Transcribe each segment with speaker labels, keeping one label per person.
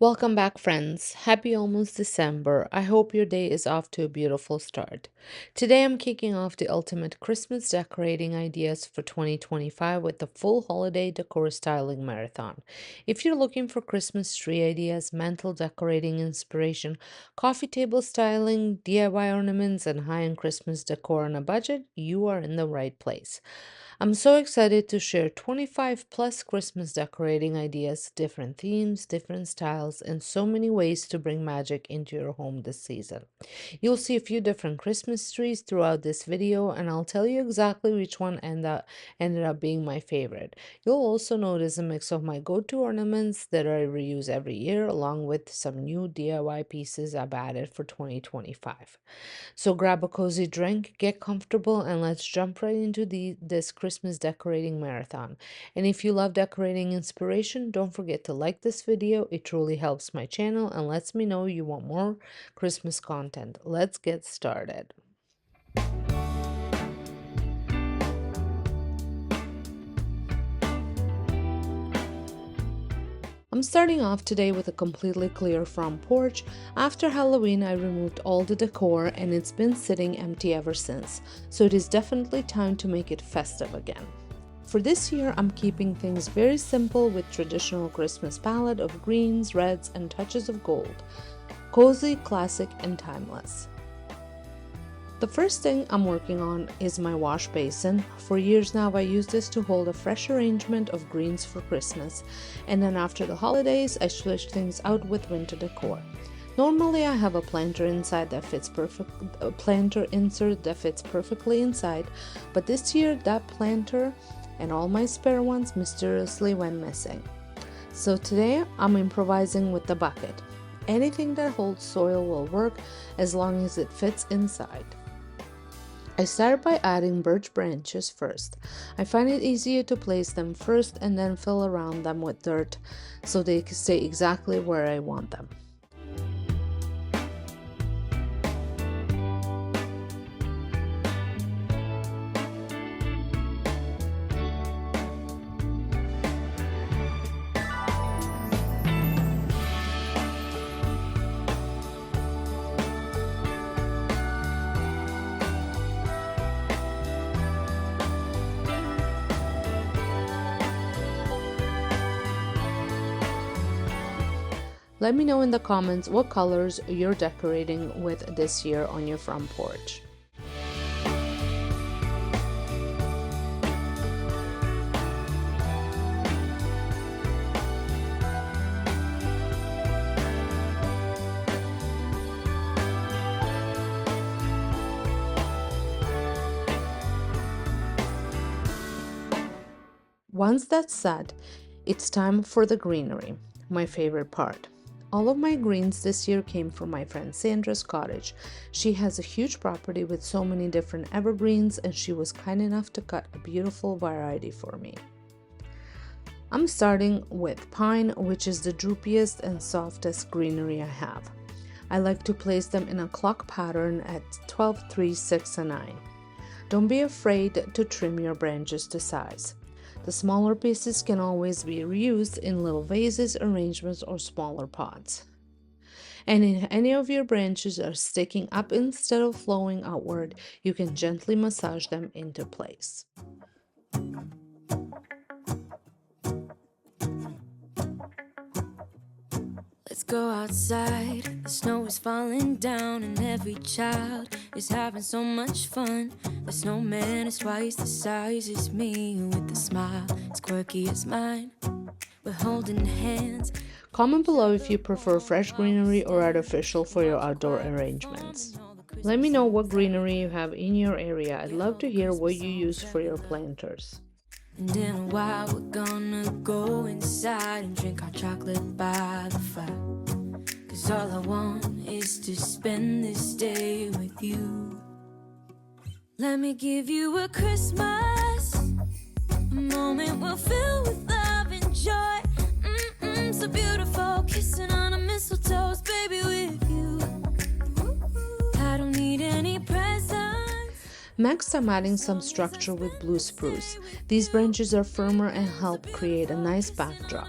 Speaker 1: Welcome back, friends. Happy almost December. I hope your day is off to a beautiful start. Today, I'm kicking off the ultimate Christmas decorating ideas for 2025 with the full holiday decor styling marathon. If you're looking for Christmas tree ideas, mantle decorating inspiration, coffee table styling, DIY ornaments, and high end Christmas decor on a budget, you are in the right place. I'm so excited to share 25 plus Christmas decorating ideas, different themes, different styles, and so many ways to bring magic into your home this season. You'll see a few different Christmas trees throughout this video, and I'll tell you exactly which one ended up being my favorite. You'll also notice a mix of my go-to ornaments that I reuse every year, along with some new DIY pieces I've added for 2025. So grab a cozy drink, get comfortable, and let's jump right into this Christmas decorating marathon. And if you love decorating inspiration, don't forget to like this video. It truly helps my channel and lets me know you want more Christmas content. Let's get started. I'm starting off today with a completely clear front porch. After Halloween, I removed all the decor and it's been sitting empty ever since, so it is definitely time to make it festive again. For this year, I'm keeping things very simple with traditional Christmas palette of greens, reds, and touches of gold. Cozy, classic, and timeless. The first thing I'm working on is my wash basin. For years now, I use this to hold a fresh arrangement of greens for Christmas, and then after the holidays, I switch things out with winter decor. Normally, I have a planter insert that fits perfectly inside, but this year that planter and all my spare ones mysteriously went missing. So today, I'm improvising with the bucket. Anything that holds soil will work as long as it fits inside. I started by adding birch branches first. I find it easier to place them first and then fill around them with dirt so they can stay exactly where I want them. Let me know in the comments what colors you're decorating with this year on your front porch. Once that's set, it's time for the greenery, my favorite part. All of my greens this year came from my friend Sandra's cottage. She has a huge property with so many different evergreens, and she was kind enough to cut a beautiful variety for me. I'm starting with pine, which is the droopiest and softest greenery I have. I like to place them in a clock pattern at 12, 3, 6, and 9. Don't be afraid to trim your branches to size. The smaller pieces can always be reused in little vases, arrangements, or smaller pots. And if any of your branches are sticking up instead of flowing outward, you can gently massage them into place.
Speaker 2: Let's go outside, the snow is falling down and every child is having so much fun. The snowman is twice the size as me with a smile as quirky as mine. We're holding hands.
Speaker 1: Comment below if you prefer fresh greenery or artificial for your outdoor arrangements. Let me know what greenery you have in your area. I'd love to hear what you use for your planters.
Speaker 2: And in a while we're gonna go inside and drink our chocolate by the fire. 'Cause all I want is to spend this day with you. Let me give you a Christmas, a moment we'll fill with love and joy. So beautiful, kissing on a mistletoe, baby, with you. I don't need any presents.
Speaker 1: Next, I'm adding some structure with blue spruce. These branches are firmer and help create a nice backdrop.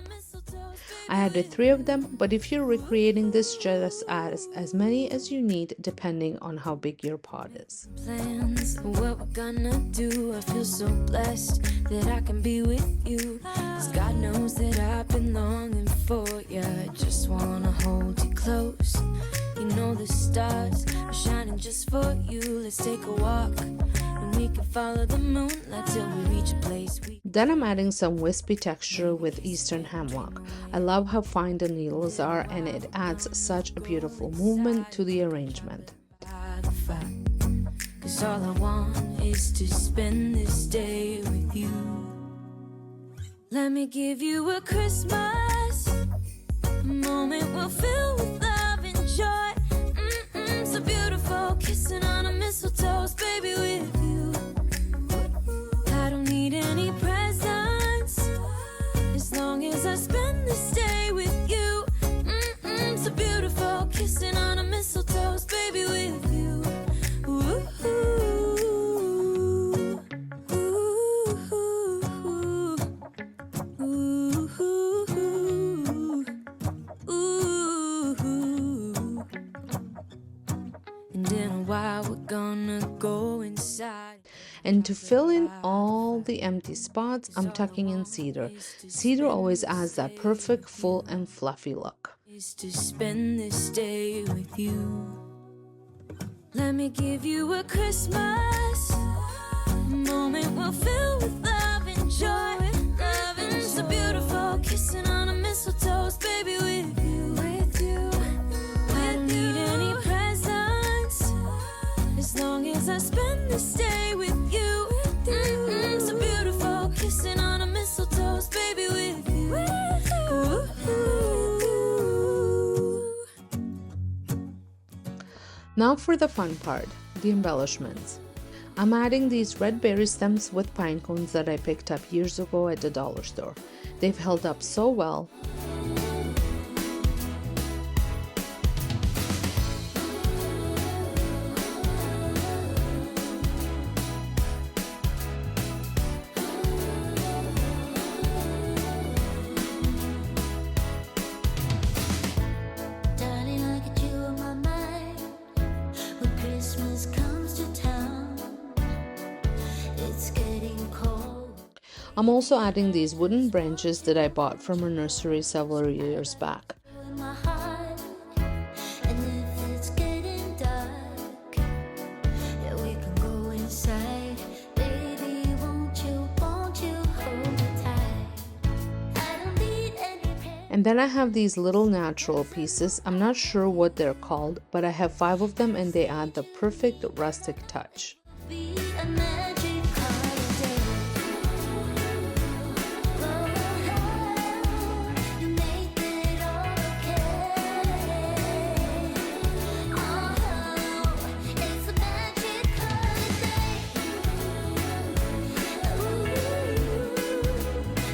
Speaker 1: I added 3 of them, but if you're recreating this, just add as many as you need depending on how big your pot is.
Speaker 2: Plans, what we're gonna do. I feel so blessed that I can be with you. 'Cause God knows that I've been longing for you. I just wanna hold you close. You know the stars are shining just for you. Let's take a walk and we can follow the moonlight till we reach a place we.
Speaker 1: Then I'm adding some wispy texture with Eastern hemlock. I love how fine the needles are and it adds such a beautiful movement to the arrangement.
Speaker 2: By the fire. 'Cause all I want is to spend this day with you. Let me give you a Christmas, a moment we'll fill with love and joy. So beautiful, kissing on a mistletoe, baby, with you. I don't need any presents, as long as I spend this day with you. So beautiful, kissing on a mistletoe, baby, with you. Ooh, and in a while we're gonna go inside.
Speaker 1: And to fill in all the empty spots, I'm tucking in cedar. Cedar always adds that perfect, full, and fluffy look.
Speaker 2: Is to spend this day with you. Let me give you a Christmas, a moment we'll fill with love and joy. Love and so beautiful, kissing on a mistletoe, baby, with you. With you. I don't need any presents, as long as I spend this day with you. So beautiful, kissing on a mistletoe, baby, with you.
Speaker 1: Now for the fun part, the embellishments. I'm adding these red berry stems with pine cones that I picked up years ago at the dollar store. They've held up so well.
Speaker 3: Darling, I get you on my mind when Christmas comes to town. It's getting cold.
Speaker 1: I'm also adding these wooden branches that I bought from a nursery several years back.
Speaker 3: In my heart, and if it's getting dark, yeah, we can go inside. Baby, won't you hold me tight? I don't need any
Speaker 1: And then I have these little natural pieces. I'm not sure what they're called, but I have 5 of them and they add the perfect rustic touch.
Speaker 3: be a magic holiday. You make it all okay. Oh, it's a magic holiday. Ooh,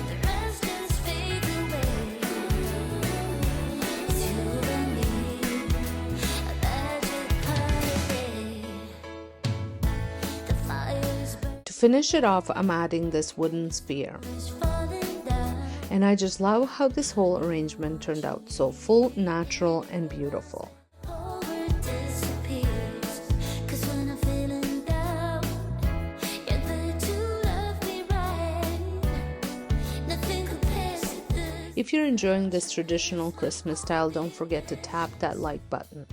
Speaker 3: the rest just fades away. It's you and me, a magic holiday. The fire's
Speaker 1: To finish it off, I'm adding this wooden sphere.
Speaker 3: falling down.
Speaker 1: And I just love how this whole arrangement turned out so full, natural, and beautiful.
Speaker 3: Over disappears. 'Cause when I'm feeling down, you're there to love me right. Nothing compares to this.
Speaker 1: If you're enjoying this traditional Christmas style, don't forget to tap that like button.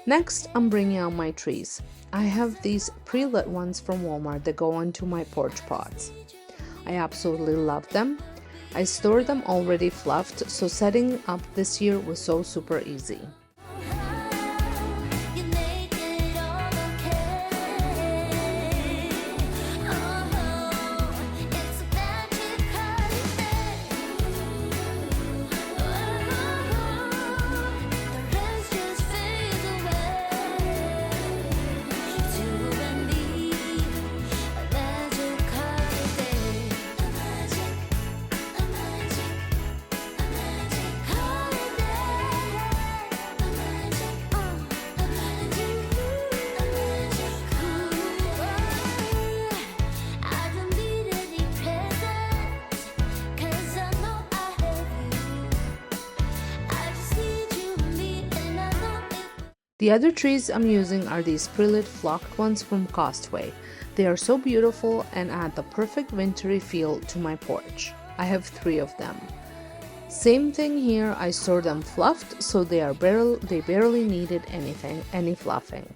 Speaker 1: Next, I'm bringing out my trees. I have these pre-lit ones from Walmart that go onto my porch pots. I absolutely love them. I store them already fluffed, so setting up this year was so super easy.
Speaker 3: You make it all okay. Oh, it's a magic holiday. The rest just fades away. It's you and me, a magic holiday. A magic holiday.
Speaker 1: The other trees I'm using are these pre-lit flocked ones from Costway. They are so beautiful and add the perfect wintry feel to my porch. I have 3 of them. Same thing here, I store them fluffed so they barely needed any fluffing.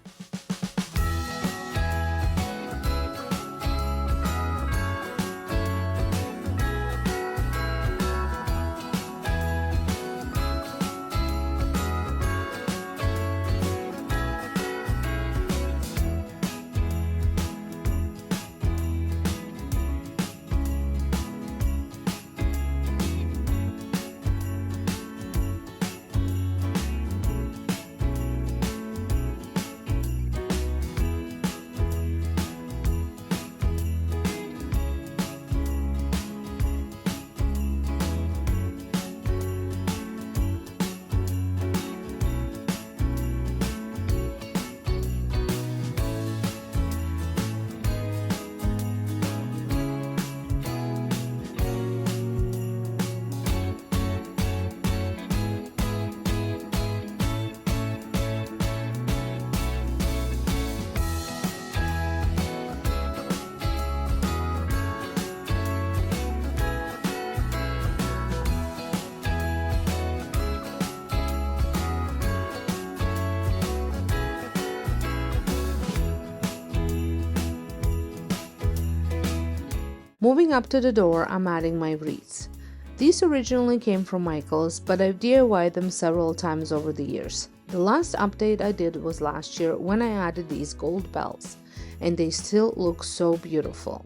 Speaker 1: Moving up to the door, I'm adding my wreaths. These originally came from Michael's, but I've DIY'd them several times over the years. The last update I did was last year when I added these gold bells, and they still look so beautiful.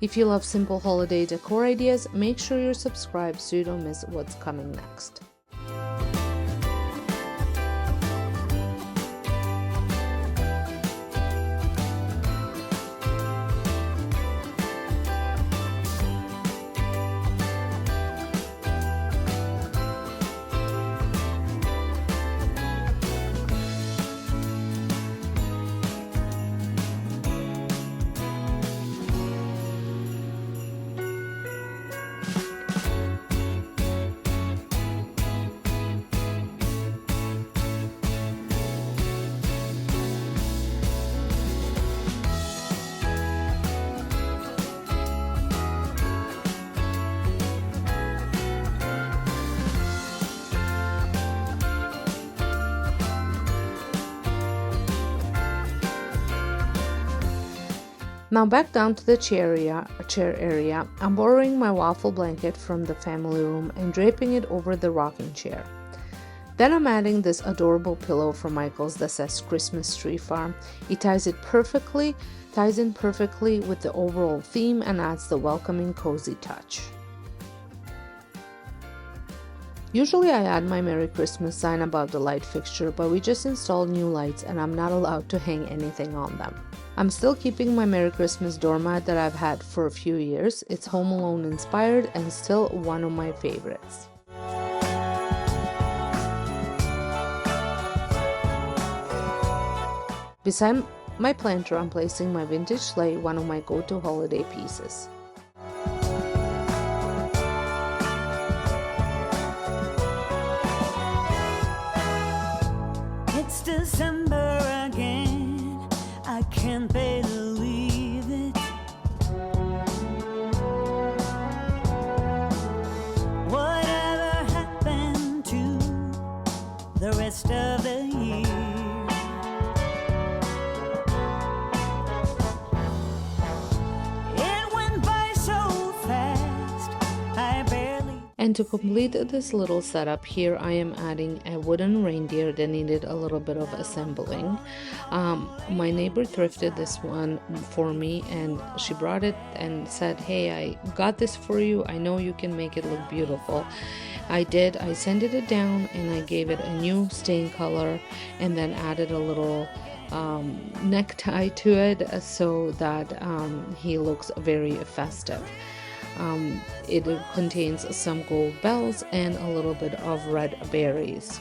Speaker 1: If you love simple holiday decor ideas, make sure you're subscribed so you don't miss what's coming next. Now back down to the chair area, I'm borrowing my waffle blanket from the family room and draping it over the rocking chair. Then I'm adding this adorable pillow from Michael's that says Christmas Tree Farm. It ties in perfectly with the overall theme and adds the welcoming cozy touch. Usually I add my Merry Christmas sign above the light fixture, but we just installed new lights and I'm not allowed to hang anything on them. I'm still keeping my Merry Christmas doormat that I've had for a few years. It's Home Alone inspired and still one of my favorites. Beside my planter, I'm placing my vintage sleigh, one of my go-to holiday pieces.
Speaker 2: It's December again, I can't believe it. Whatever happened to the rest of the year?
Speaker 1: And to complete this little setup here, I am adding a wooden reindeer that needed a little bit of assembling. My neighbor thrifted this one for me and she brought it and said, "Hey, I got this for you. I know you can make it look beautiful." I did. I sanded it down and I gave it a new stain color and then added a little necktie to it so that he looks very festive. It contains some gold bells and a little bit of red berries.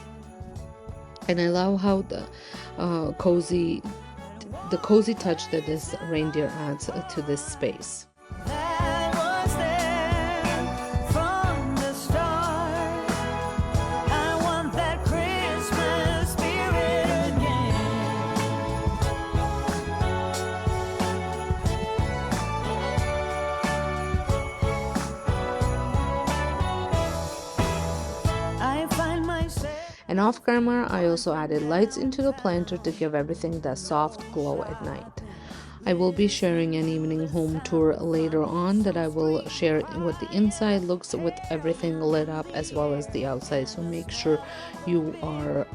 Speaker 1: And I love how uh, cozy, the cozy touch that this reindeer adds to this space.
Speaker 2: That was there from the start. I want that Christmas spirit again. I find myself.
Speaker 1: And off camera, I also added lights into the planter to give everything that soft glow at night. I will be sharing an evening home tour later on that I will share what the inside looks with everything lit up as well as the outside. So make sure you are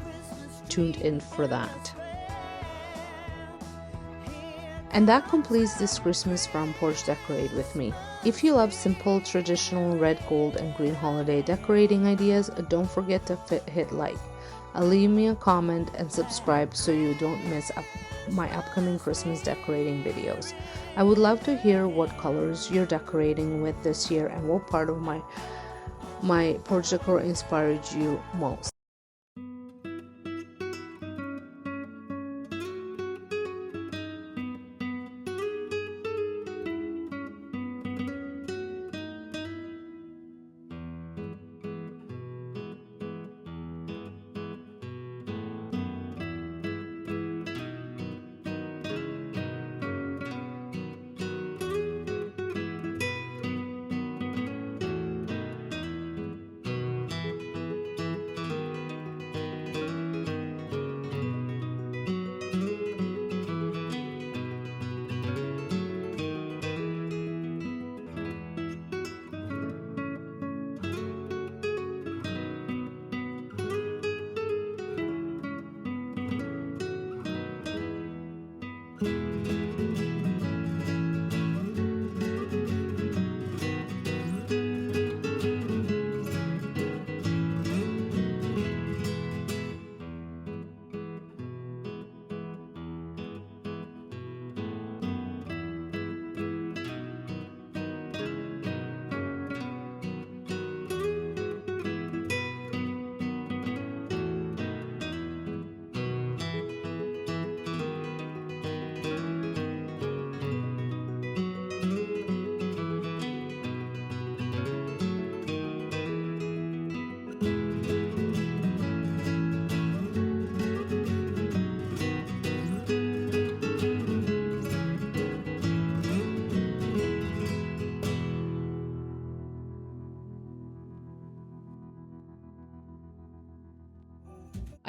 Speaker 1: tuned in for that. And that completes this Christmas from Porch Decorate with me. If you love simple, traditional red, gold, and green holiday decorating ideas, don't forget to hit like. Leave me a comment and subscribe so you don't miss my upcoming Christmas decorating videos. I would love to hear what colors you're decorating with this year and what part of my porch decor inspired you most.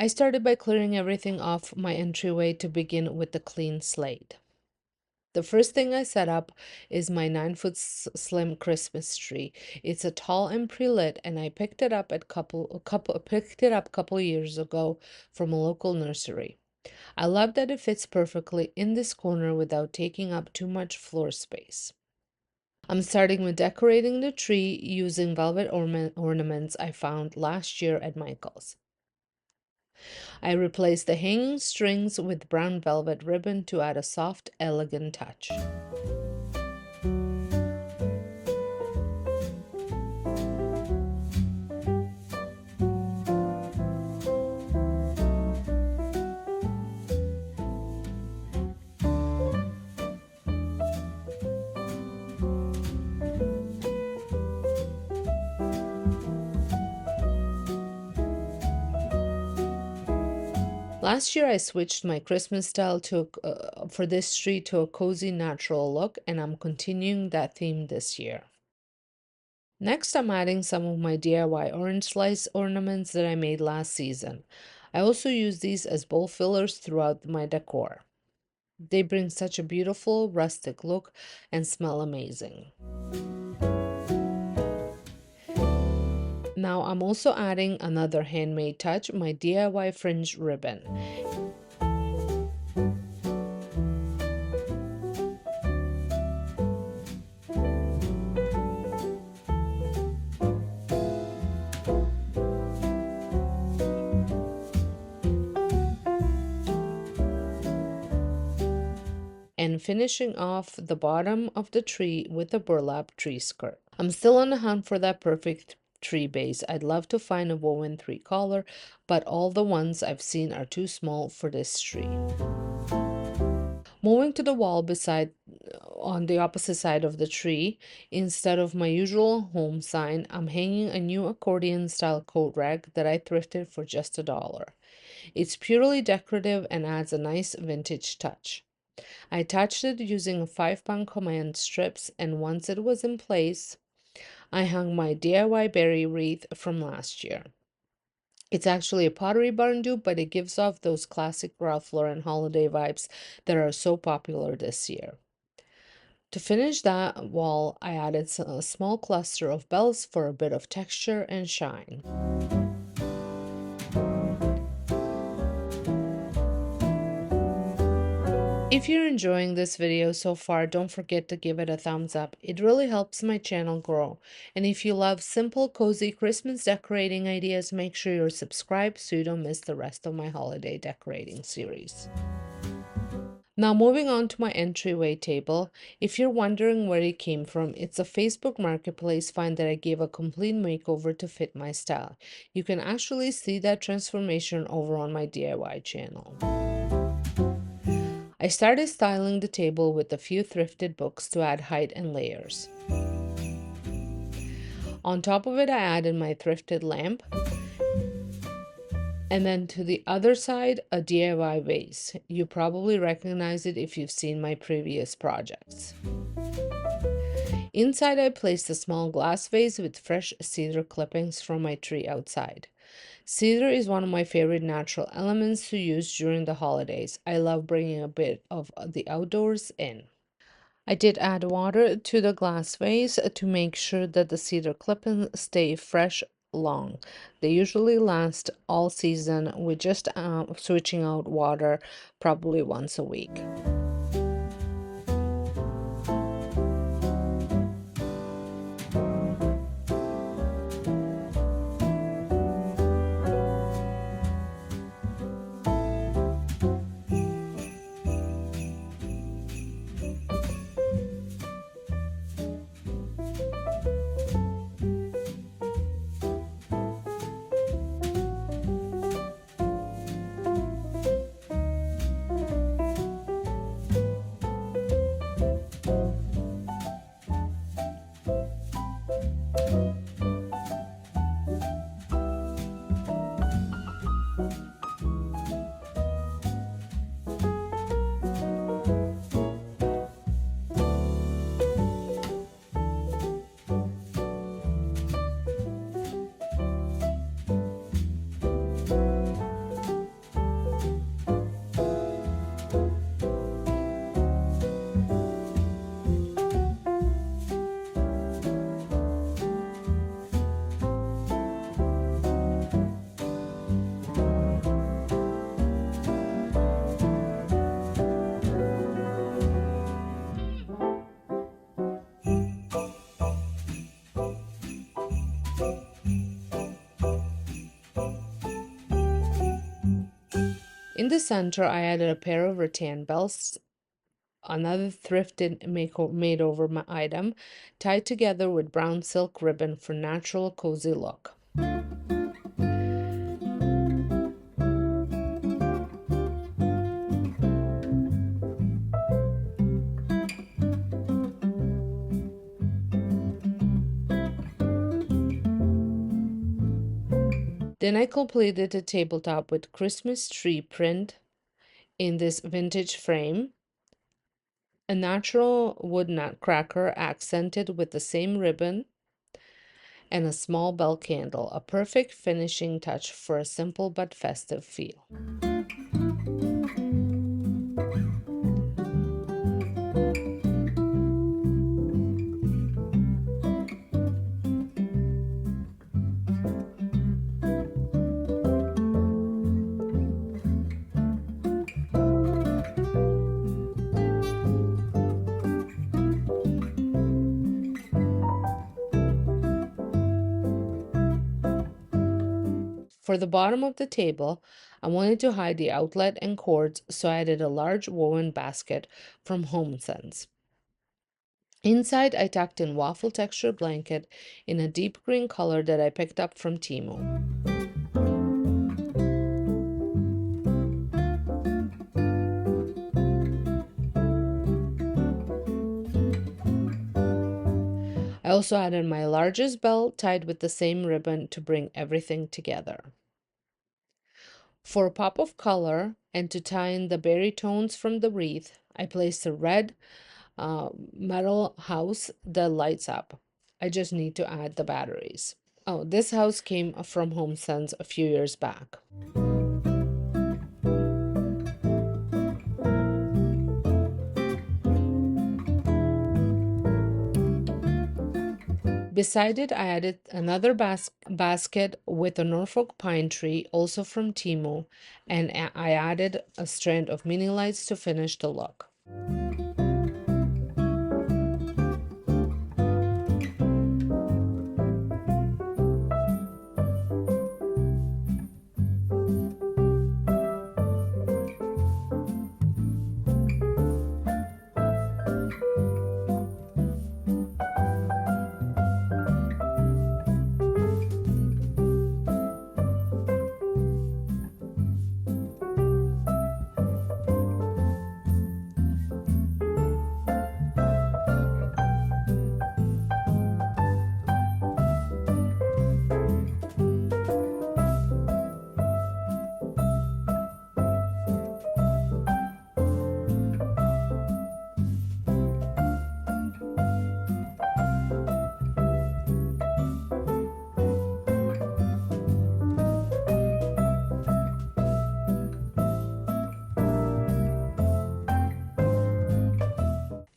Speaker 1: I started by clearing everything off my entryway to begin with a clean slate. The first thing I set up is my 9-foot slim Christmas tree. It's a tall and pre-lit, and I picked it up a couple years ago from a local nursery. I love that it fits perfectly in this corner without taking up too much floor space. I'm starting with decorating the tree using velvet ornaments I found last year at Michael's. I replaced the hanging strings with brown velvet ribbon to add a soft, elegant touch. Last year, I switched my Christmas style for this tree to a cozy, natural look, and I'm continuing that theme this year. Next, I'm adding some of my DIY orange slice ornaments that I made last season. I also use these as bowl fillers throughout my decor. They bring such a beautiful, rustic look and smell amazing. Now I'm also adding another handmade touch, my DIY fringe ribbon. And finishing off the bottom of the tree with a burlap tree skirt. I'm still on the hunt for that perfect tree base. I'd love to find a woven three color, but all the ones I've seen are too small for this tree. Moving to the wall beside on the opposite side of the tree, instead of my usual home sign, I'm hanging a new accordion style coat rack that I thrifted for just $1. It's purely decorative and adds a nice vintage touch. I attached it using 5-pound command strips, and once it was in place, I hung my DIY berry wreath from last year. It's actually a Pottery Barn dupe, but it gives off those classic Ralph Lauren holiday vibes that are so popular this year. To finish that wall, I added a small cluster of bells for a bit of texture and shine. If you're enjoying this video so far, don't forget to give it a thumbs up. It really helps my channel grow. And if you love simple, cozy Christmas decorating ideas, make sure you're subscribed so you don't miss the rest of my holiday decorating series. Now moving on to my entryway table. If you're wondering where it came from, it's a Facebook Marketplace find that I gave a complete makeover to fit my style. You can actually see that transformation over on my DIY channel. I started styling the table with a few thrifted books to add height and layers. On top of it, I added my thrifted lamp. And then to the other side, a DIY vase. You probably recognize it if you've seen my previous projects. Inside, I placed a small glass vase with fresh cedar clippings from my tree outside. Cedar is one of my favorite natural elements to use during the holidays. I love bringing a bit of the outdoors in. I did add water to the glass vase to make sure that the cedar clippings stay fresh long. They usually last all season with just switching out water probably once a week. In the center, I added a pair of rattan bells, another thrifted made-over item, tied together with brown silk ribbon for natural cozy look. Then I completed the tabletop with Christmas tree print in this vintage frame, a natural wood nutcracker accented with the same ribbon, and a small bell candle, a perfect finishing touch for a simple but festive feel. For the bottom of the table, I wanted to hide the outlet and cords, so I added a large woven basket from HomeSense. Inside, I tucked in waffle texture blanket in a deep green color that I picked up from Temu. I also added my largest bell tied with the same ribbon to bring everything together. For a pop of color and to tie in the berry tones from the wreath, I placed a red metal house that lights up. I just need to add the batteries. Oh, this house came from HomeSense a few years back. Beside it, I added another basket with a Norfolk pine tree, also from Temu, and I added a strand of mini lights to finish the look.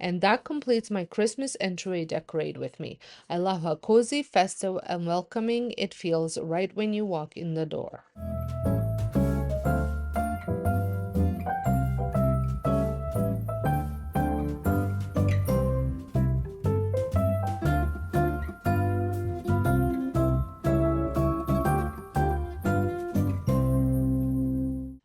Speaker 1: And that completes my Christmas entryway decorate with me. I love how cozy, festive, and welcoming it feels right when you walk in the door.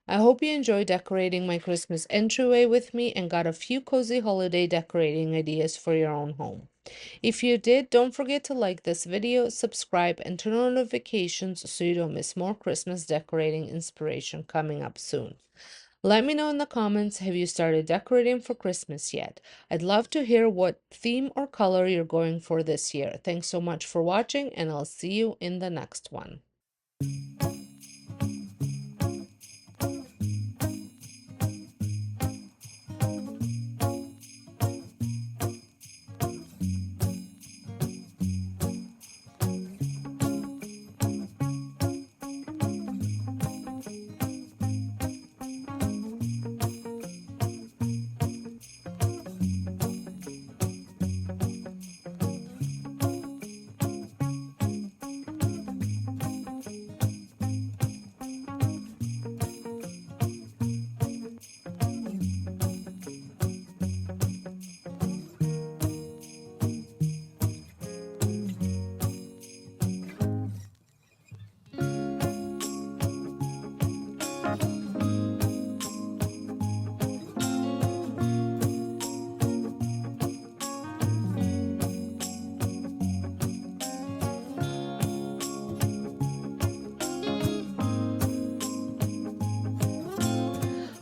Speaker 1: I hope you enjoyed decorating my Christmas entryway with me and got a few cozy holiday decorating ideas for your own home. If you did, don't forget to like this video, subscribe, and turn on notifications so you don't miss more Christmas decorating inspiration coming up soon. Let me know in the comments, have you started decorating for Christmas yet? I'd love to hear what theme or color you're going for this year. Thanks so much for watching, and I'll see you in the next one.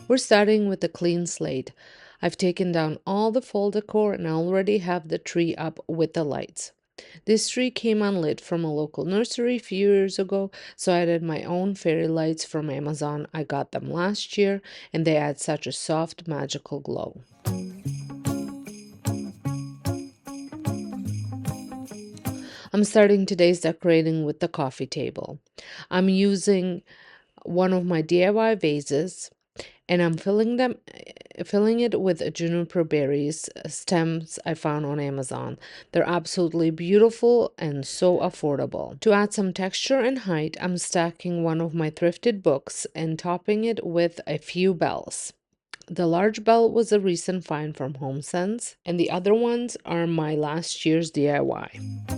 Speaker 1: We're starting with a clean slate. I've taken down all the fall decor and I already have the tree up with the lights. This tree came unlit from a local nursery a few years ago, so I added my own fairy lights from Amazon. I got them last year and they add such a soft, magical glow. I'm starting today's decorating with the coffee table. I'm using one of my DIY vases and I'm filling it with juniper berries stems I found on Amazon. They're absolutely beautiful and so affordable. To add some texture and height, I'm stacking one of my thrifted books and topping it with a few bells. The large bell was a recent find from HomeSense, and the other ones are my last year's DIY.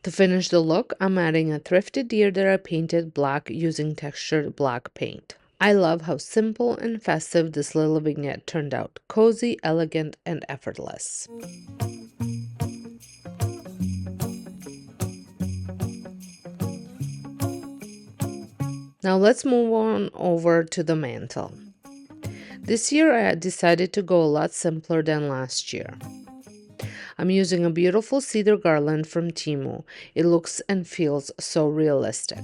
Speaker 1: To finish the look, I'm adding a thrifted deer that I painted black using textured black paint. I love how simple and festive this little vignette turned out. Cozy, elegant, and effortless. Now let's move on over to the mantle. This year I decided to go a lot simpler than last year. I'm using a beautiful cedar garland from Temu. It looks and feels so realistic.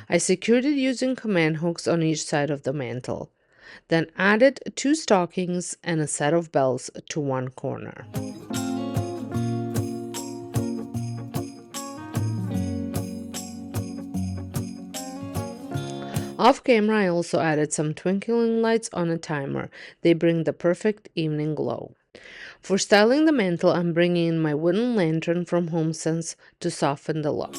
Speaker 1: I secured it using command hooks on each side of the mantle, then added 2 stockings and a set of bells to one corner. Off camera, I also added some twinkling lights on a timer. They bring the perfect evening glow. For styling the mantle, I'm bringing in my wooden lantern from HomeSense to soften the look.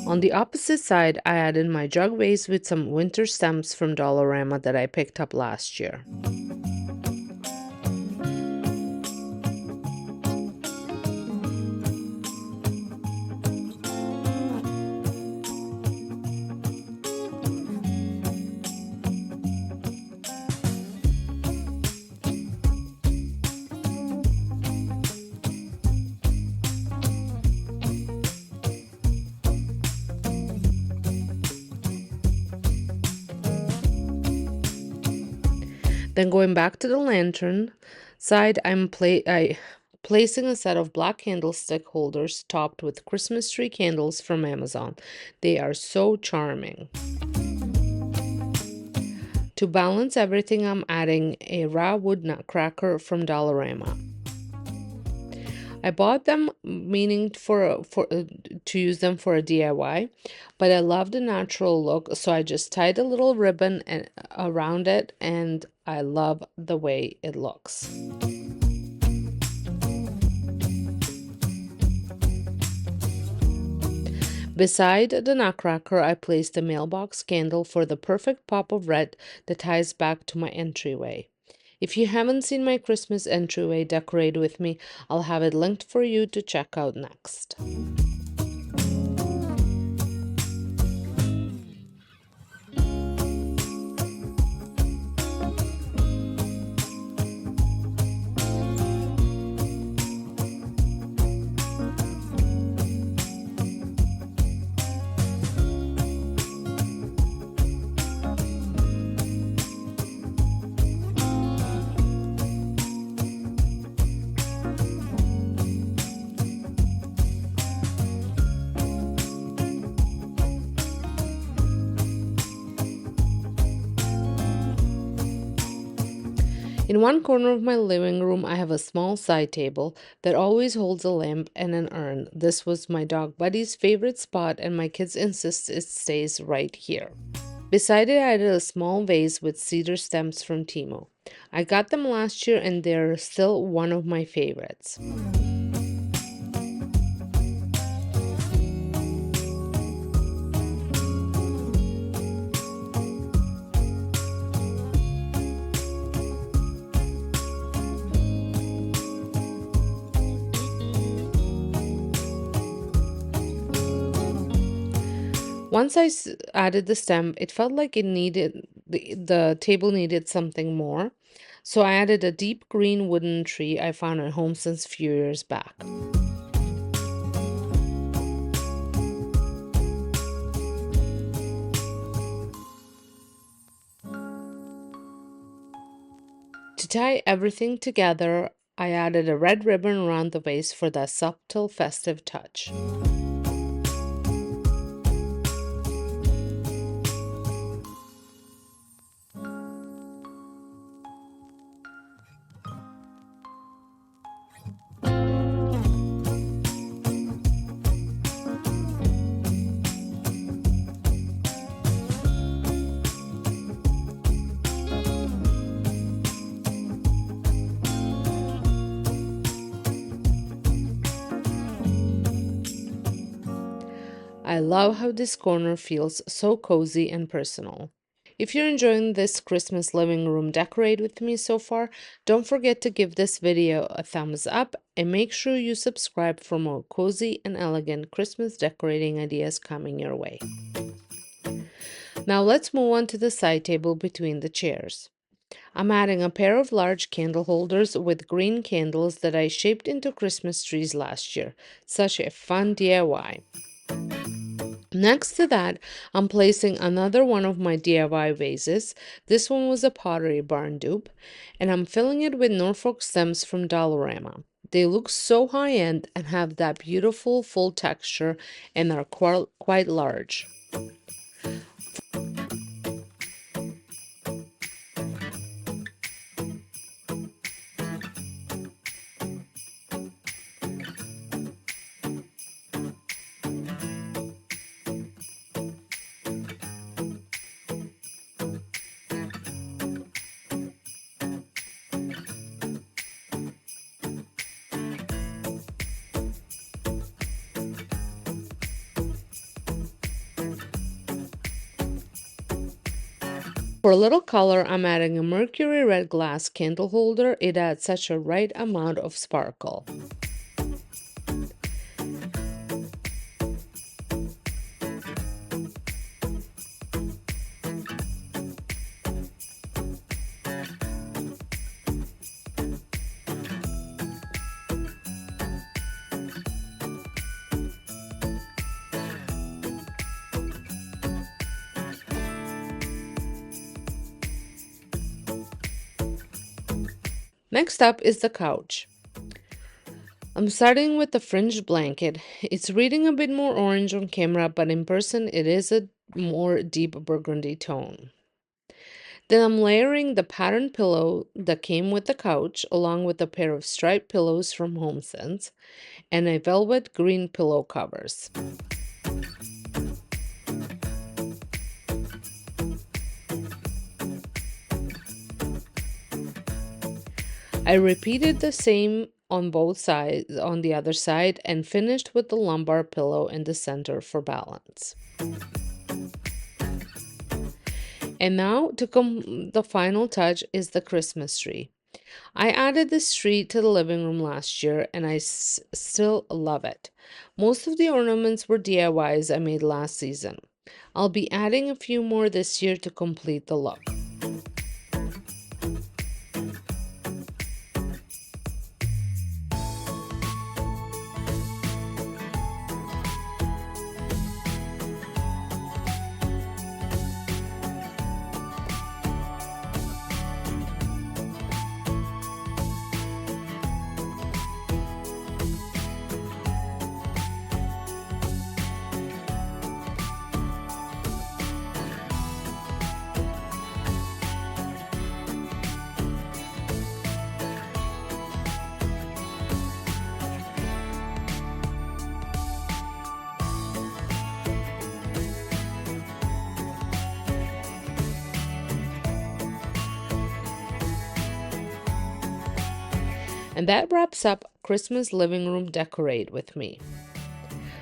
Speaker 1: On the opposite side, I added my jug vase with some winter stems from Dollarama that I picked up last year. Then going back to the lantern side, placing a set of black candlestick holders topped with Christmas tree candles from Amazon. They are so charming. To balance everything, I'm adding a raw wood nutcracker from Dollarama. I bought them meaning to use them for a DIY, but I love the natural look, so I just tied a little ribbon around it, and I love the way it looks. Beside the nutcracker, I placed a mailbox candle for the perfect pop of red that ties back to my entryway. If you haven't seen my Christmas entryway decorate with me, I'll have it linked for you to check out next. In one corner of my living room, I have a small side table that always holds a lamp and an urn. This was my dog Buddy's favorite spot, and my kids insist it stays right here. Beside it, I added a small vase with cedar stems from Temu. I got them last year, and they're still one of my favorites. Once added the stem, it felt like the table needed something more. So I added a deep green wooden tree I found at home since a few years back. To tie everything together, I added a red ribbon around the vase for that subtle festive touch. I love how this corner feels so cozy and personal. If you're enjoying this Christmas living room decorate with me so far, don't forget to give this video a thumbs up and make sure you subscribe for more cozy and elegant Christmas decorating ideas coming your way. Now let's move on to the side table between the chairs. I'm adding a pair of large candle holders with green candles that I shaped into Christmas trees last year. Such a fun DIY. Next to that, I'm placing another one of my DIY vases. This one was a Pottery Barn dupe, and I'm filling it with Norfolk stems from Dollarama. They look so high-end and have that beautiful full texture and are quite large. For a little color, I'm adding a mercury red glass candle holder. It adds such a right amount of sparkle. Next up is the couch. I'm starting with the fringed blanket. It's reading a bit more orange on camera, but in person it is a more deep burgundy tone. Then I'm layering the patterned pillow that came with the couch, along with a pair of striped pillows from HomeSense and a velvet green pillow covers. I repeated the same on both sides on the other side and finished with the lumbar pillow in the center for balance. And now to come the final touch is the Christmas tree. I added this tree to the living room last year and I still love it. Most of the ornaments were DIYs I made last season. I'll be adding a few more this year to complete the look. And that wraps up Christmas living room decorate with me.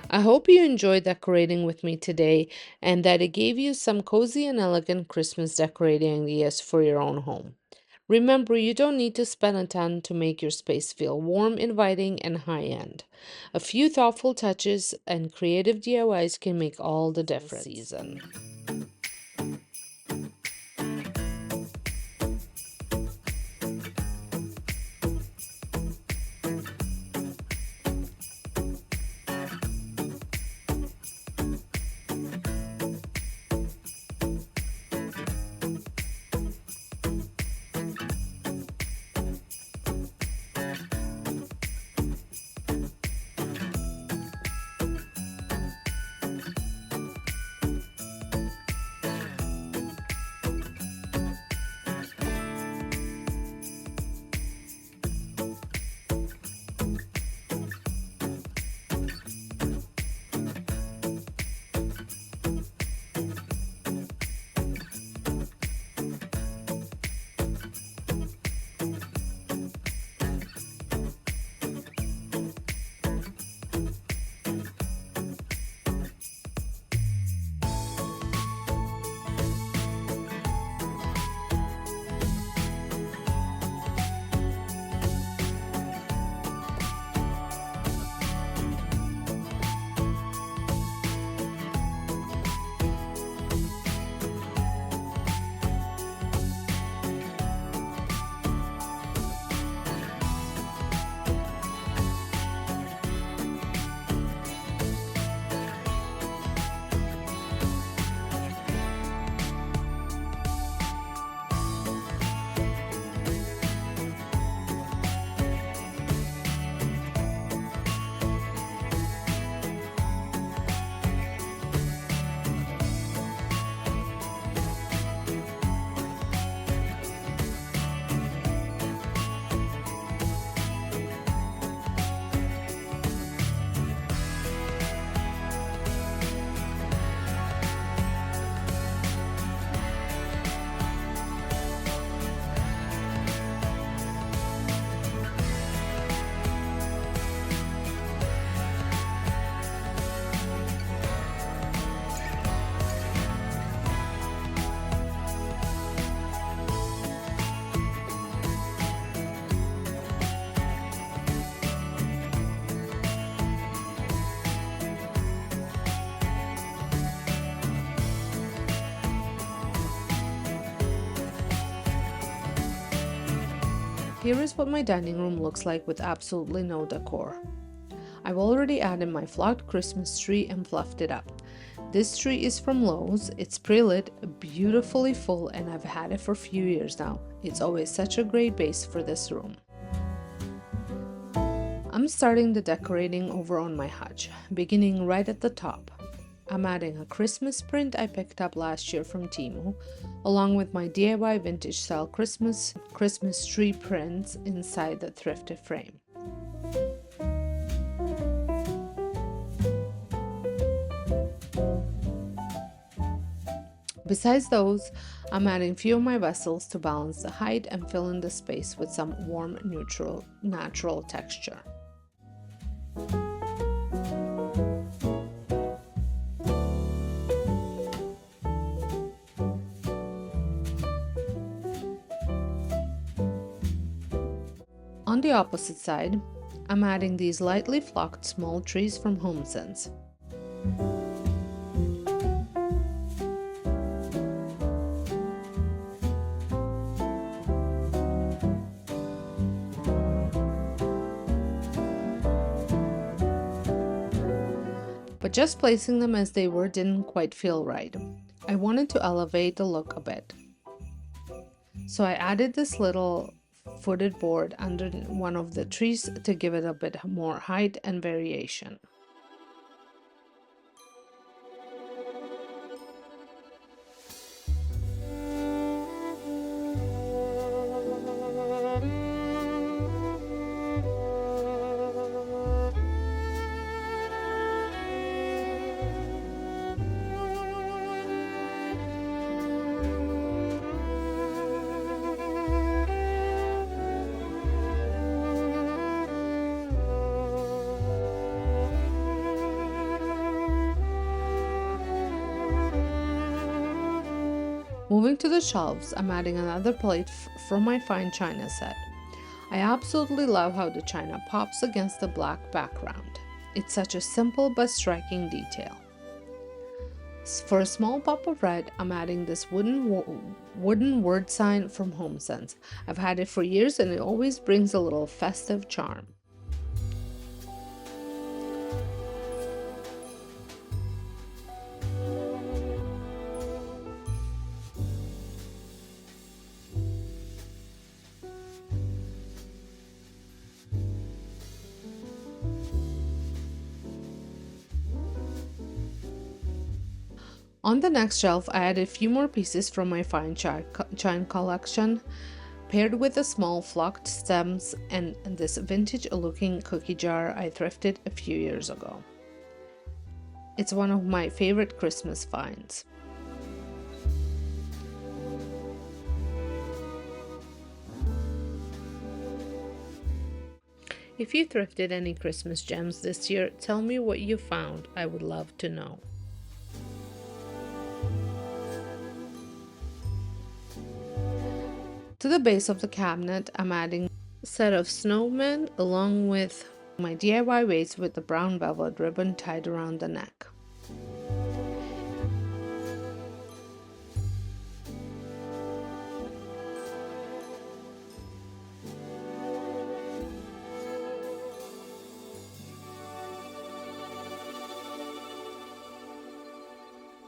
Speaker 1: I hope you enjoyed decorating with me today and that it gave you some cozy and elegant Christmas decorating ideas for your own home. Remember, you don't need to spend a ton to make your space feel warm, inviting, and high-end. A few thoughtful touches and creative DIYs can make all the difference. Season. Here is what my dining room looks like with absolutely no decor. I've already added my flocked Christmas tree and fluffed it up. This tree is from Lowe's. It's pre-lit, beautifully full, and I've had it for a few years now. It's always such a great base for this room. I'm starting the decorating over on my hutch, beginning right at the top. I'm adding a Christmas print I picked up last year from Temu, along with my DIY vintage style Christmas tree prints inside the thrifted frame. Besides those, I'm adding a few of my vessels to balance the height and fill in the space with some warm, neutral, natural texture. On the opposite side, I'm adding these lightly flocked small trees from HomeSense. But just placing them as they were didn't quite feel right. I wanted to elevate the look a bit. So I added this little footed board under one of the trees to give it a bit more height and variation. Moving to the shelves, I'm adding another plate from my fine china set. I absolutely love how the china pops against the black background. It's such a simple but striking detail. For a small pop of red, I'm adding this wooden word sign from HomeSense. I've had it for years and it always brings a little festive charm. On the next shelf, I added a few more pieces from my fine china collection, paired with the small flocked stems and this vintage looking cookie jar I thrifted a few years ago. It's one of my favorite Christmas finds. If you thrifted any Christmas gems this year, tell me what you found. I would love to know. To the base of the cabinet, I'm adding a set of snowmen along with my DIY vase with the brown velvet ribbon tied around the neck.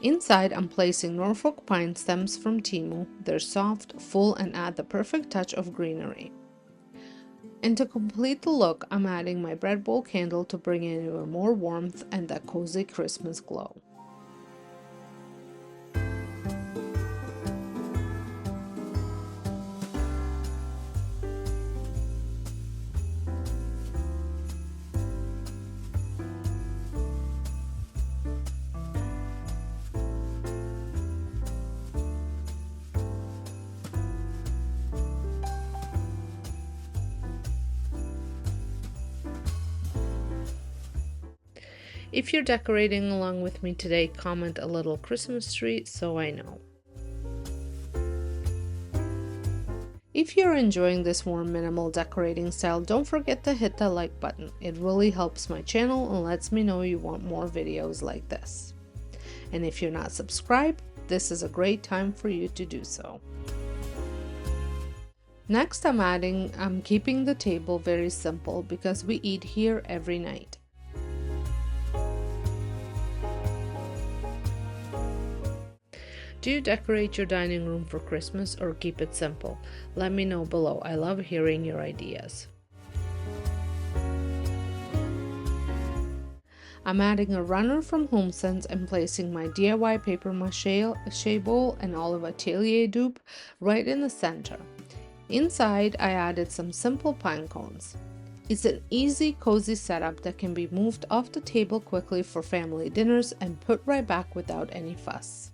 Speaker 1: Inside, I'm placing Norfolk pine stems from Temu. They're soft, full, and add the perfect touch of greenery. And to complete the look, I'm adding my bread bowl candle to bring in even more warmth and that cozy Christmas glow. If you're decorating along with me today, comment a little Christmas tree so I know. If you're enjoying this more minimal decorating style, don't forget to hit the like button. It really helps my channel and lets me know you want more videos like this. And if you're not subscribed, this is a great time for you to do so. Next, I'm keeping the table very simple because we eat here every night. Do you decorate your dining room for Christmas or keep it simple? Let me know below. I love hearing your ideas. I'm adding a runner from HomeSense and placing my DIY paper mache bowl and olive atelier dupe right in the center. Inside, I added some simple pine cones. It's an easy, cozy setup that can be moved off the table quickly for family dinners and put right back without any fuss.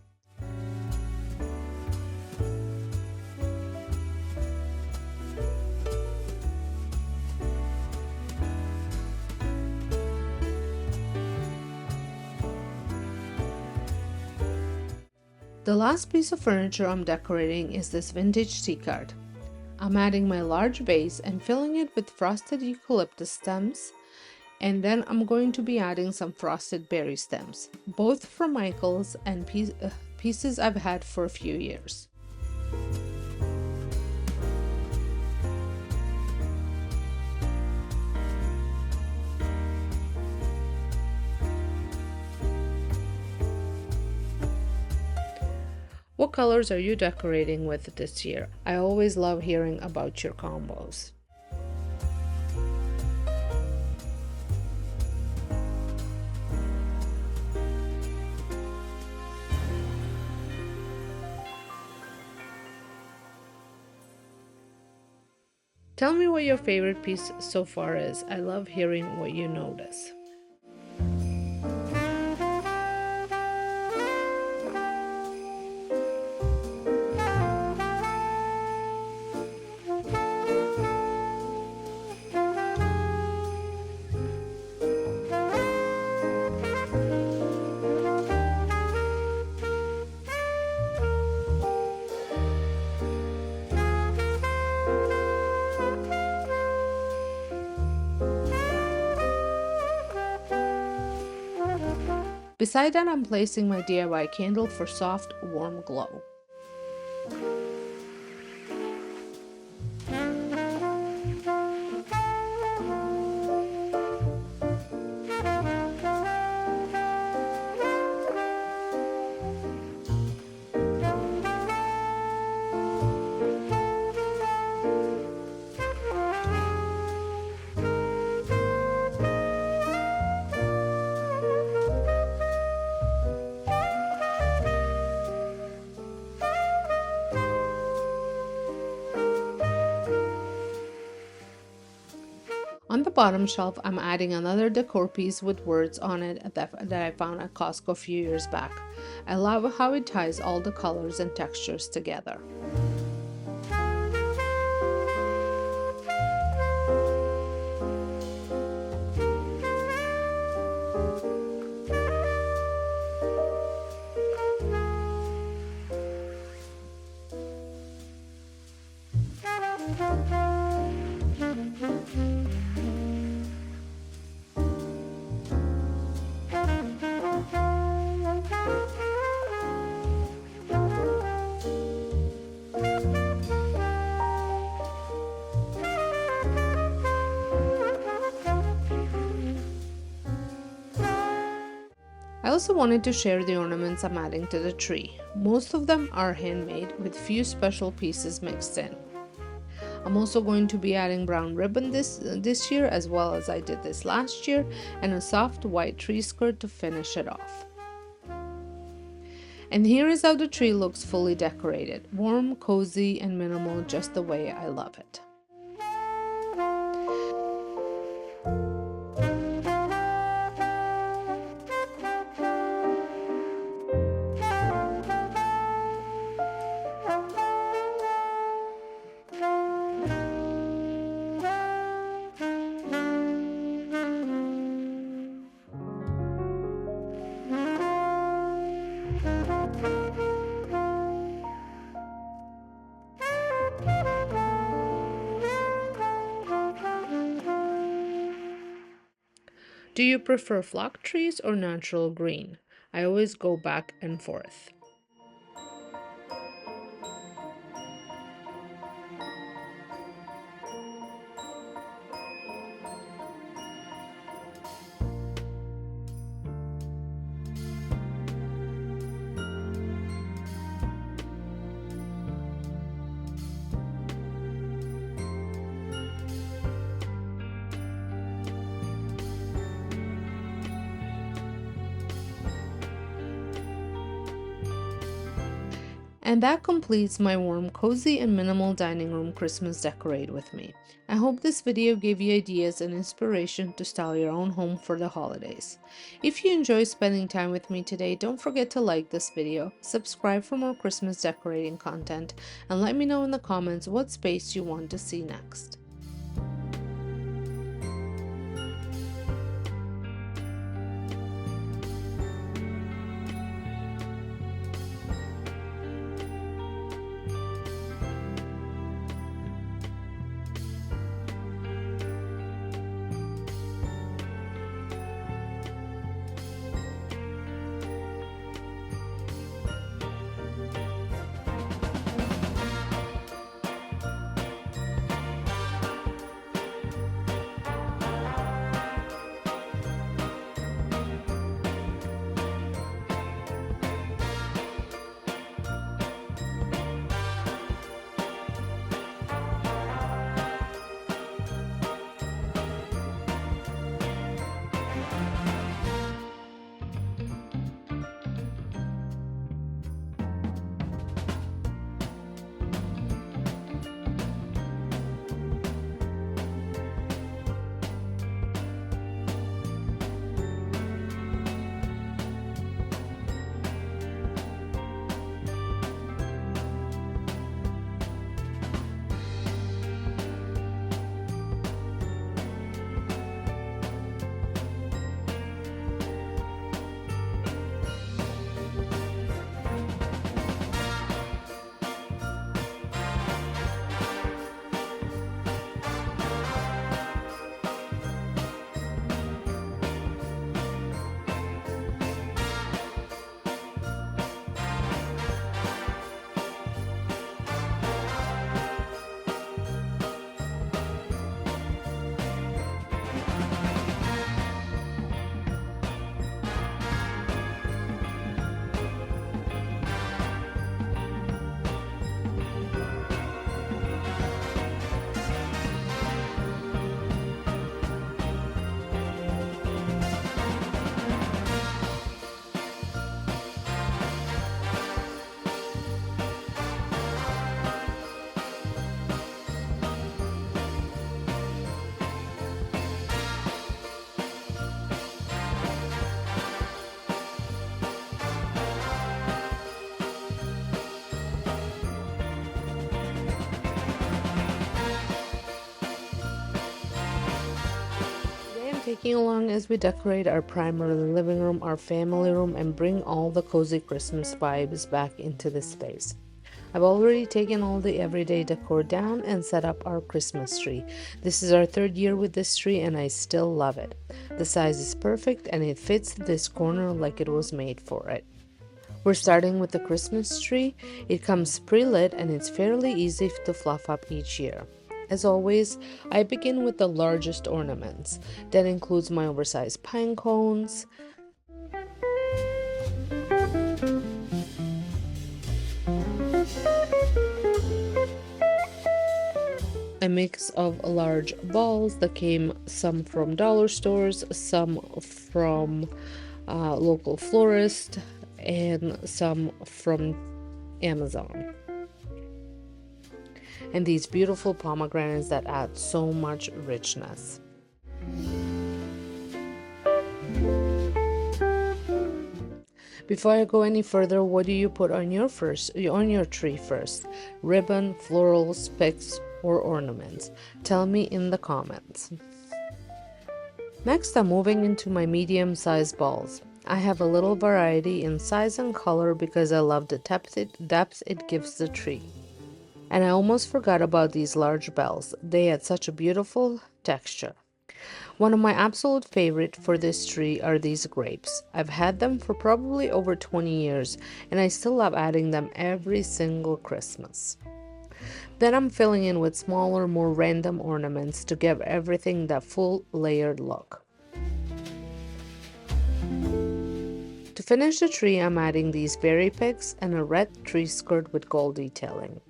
Speaker 1: The last piece of furniture I'm decorating is this vintage tea cart. I'm adding my large vase and filling it with frosted eucalyptus stems, and then I'm going to be adding some frosted berry stems, both from Michael's and pieces I've had for a few years. What colors are you decorating with this year? I always love hearing about your combos. Tell me what your favorite piece so far is. I love hearing what you notice. Beside that, I'm placing my DIY candle for soft, warm glow. On the bottom shelf, I'm adding another decor piece with words on it that I found at Costco a few years back. I love how it ties all the colors and textures together. I also wanted to share the ornaments I'm adding to the tree. Most of them are handmade with few special pieces mixed in. I'm also going to be adding brown ribbon this year, as well as I did this last year, and a soft white tree skirt to finish it off. And here is how the tree looks fully decorated. Warm, cozy, and minimal, just the way I love it. Do you prefer flock trees or natural green? I always go back and forth. And that completes my warm, cozy, and minimal dining room Christmas decorate with me. I hope this video gave you ideas and inspiration to style your own home for the holidays. If you enjoy spending time with me today, don't forget to like this video, subscribe for more Christmas decorating content, and let me know in the comments what space you want to see next. Today I'm taking along as we decorate our primary living room, our family room, and bring all the cozy Christmas vibes back into this space. I've already taken all the everyday decor down and set up our Christmas tree. This is our third year with this tree and I still love it. The size is perfect and it fits this corner like it was made for it. We're starting with the Christmas tree. It comes pre-lit and it's fairly easy to fluff up each year. As always, I begin with the largest ornaments. That includes my oversized pine cones, a mix of large balls that came some from dollar stores, some from local florist, and some from Amazon. And these beautiful pomegranates that add so much richness. Before I go any further, what do you put on your tree first? Ribbon, florals, picks, or ornaments? Tell me in the comments. Next, I'm moving into my medium-sized balls. I have a little variety in size and color because I love the depth it gives the tree. And I almost forgot about these large bells. They had such a beautiful texture. One of my absolute favorite for this tree are these grapes. I've had them for probably over 20 years and I still love adding them every single Christmas. Then I'm filling in with smaller, more random ornaments to give everything that full layered look. To finish the tree, I'm adding these berry picks and a red tree skirt with gold detailing.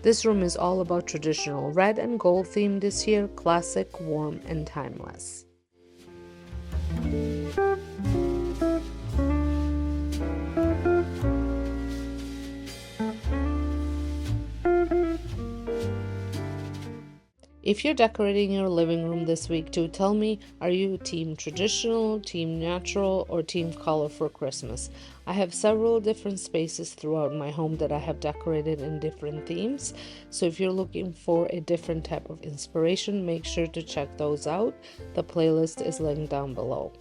Speaker 1: This room is all about traditional red and gold theme this year, classic, warm, and timeless. If you're decorating your living room this week too, tell me, are you team traditional, team natural, or team color for Christmas? I have several different spaces throughout my home that I have decorated in different themes. So if you're looking for a different type of inspiration, make sure to check those out. The playlist is linked down below.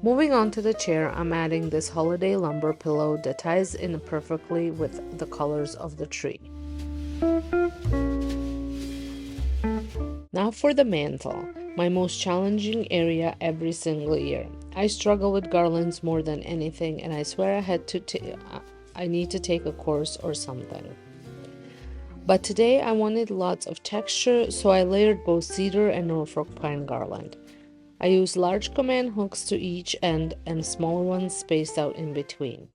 Speaker 1: Moving on to the chair, I'm adding this holiday lumber pillow that ties in perfectly with the colors of the tree. Now for the mantle, my most challenging area every single year. I struggle with garlands more than anything, and I swear I need to take a course or something. But today I wanted lots of texture, so I layered both cedar and Norfolk pine garland. I used large command hooks to each end and smaller ones spaced out in between.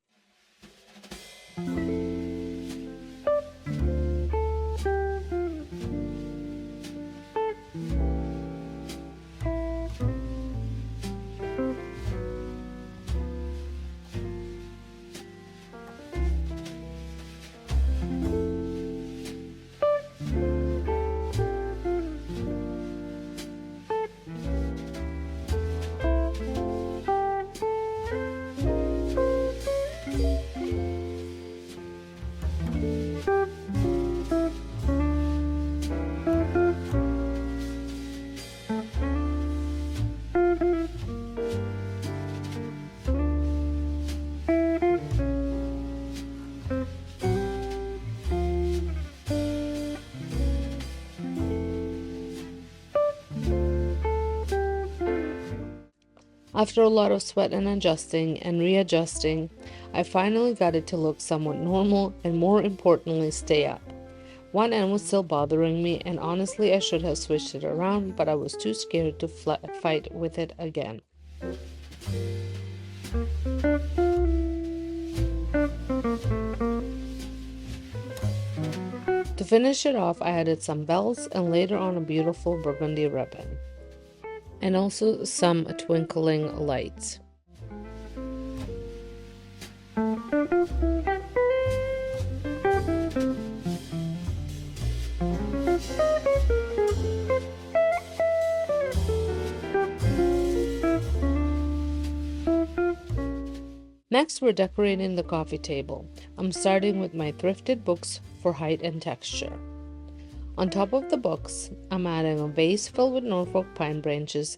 Speaker 1: After a lot of sweat and adjusting and readjusting, I finally got it to look somewhat normal and, more importantly, stay up. One end was still bothering me, and honestly I should have switched it around, but I was too scared to fight with it again. To finish it off, I added some bells and later on a beautiful burgundy ribbon, and also some twinkling lights. Next, we're decorating the coffee table. I'm starting with my thrifted books for height and texture. On top of the books, I'm adding a vase filled with Norfolk pine branches.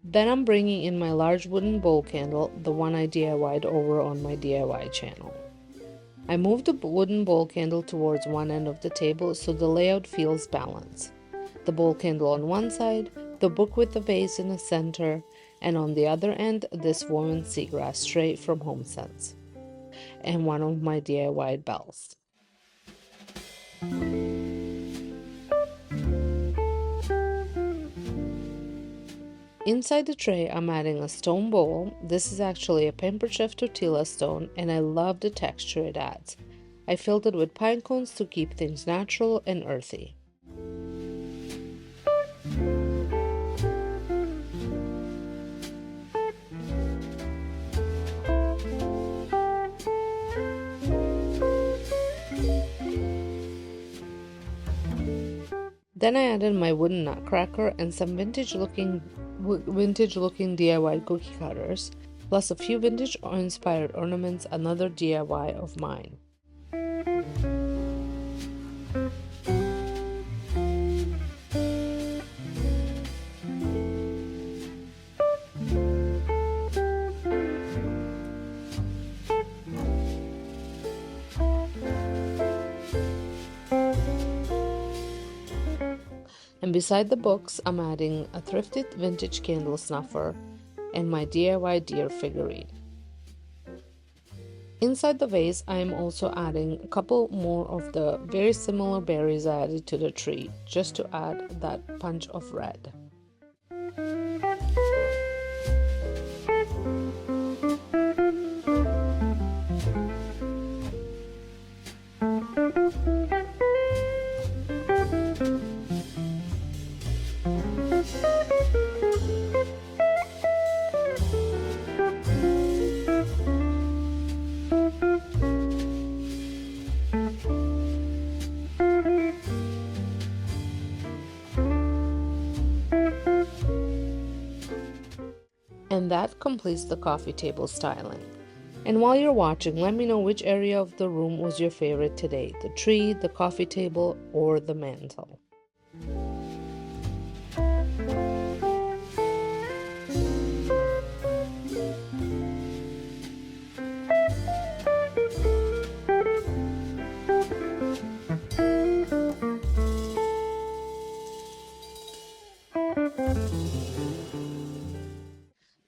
Speaker 1: Then I'm bringing in my large wooden bowl candle, the one I DIY'd over on my DIY channel. I moved the wooden bowl candle towards one end of the table so the layout feels balanced. The bowl candle on one side, the book with the vase in the center, and on the other end, this woman's seagrass tray from HomeSense, and one of my DIY bells. Inside the tray, I'm adding a stone bowl. This is actually a Pampered Chef tortilla stone, and I love the texture it adds. I filled it with pine cones to keep things natural and earthy. Then I added my wooden nutcracker and some vintage looking DIY cookie cutters, plus a few vintage inspired ornaments, another DIY of mine. And beside the books, I'm adding a thrifted vintage candle snuffer and my DIY deer figurine. Inside the vase, I am also adding a couple more of the very similar berries I added to the tree, just to add that punch of red. And that completes the coffee table styling. And while you're watching, let me know which area of the room was your favorite today, the tree, the coffee table, or the mantle.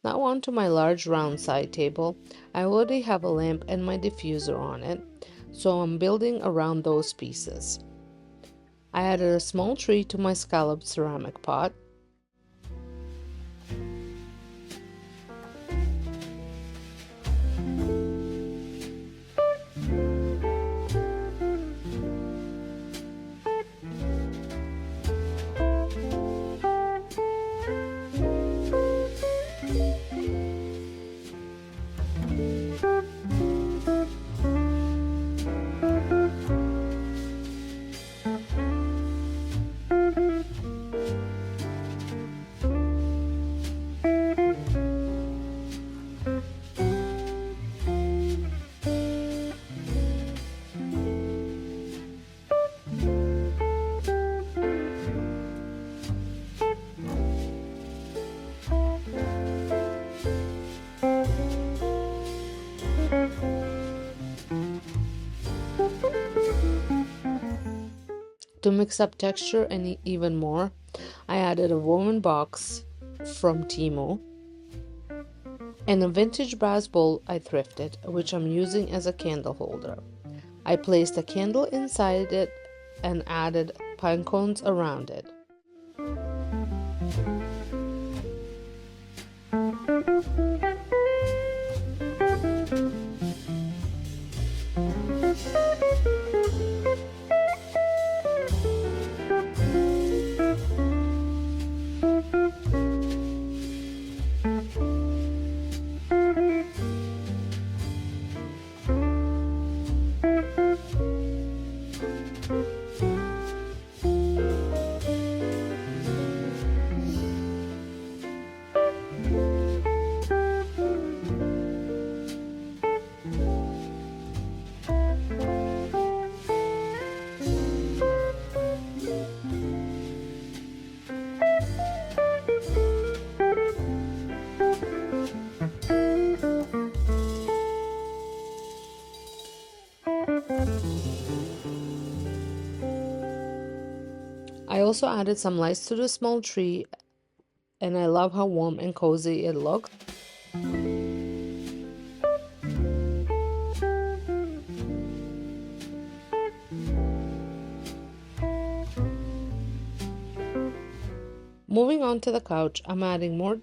Speaker 1: Now on to my large round side table. I already have a lamp and my diffuser on it, so I'm building around those pieces. I added a small tree to my scalloped ceramic pot. To mix up texture and even more, I added a woven box from Temu and a vintage brass bowl I thrifted, which I'm using as a candle holder. I placed a candle inside it and added pine cones around it. I also added some lights to the small tree, and I love how warm and cozy it looks. Moving on to the couch, I'm adding more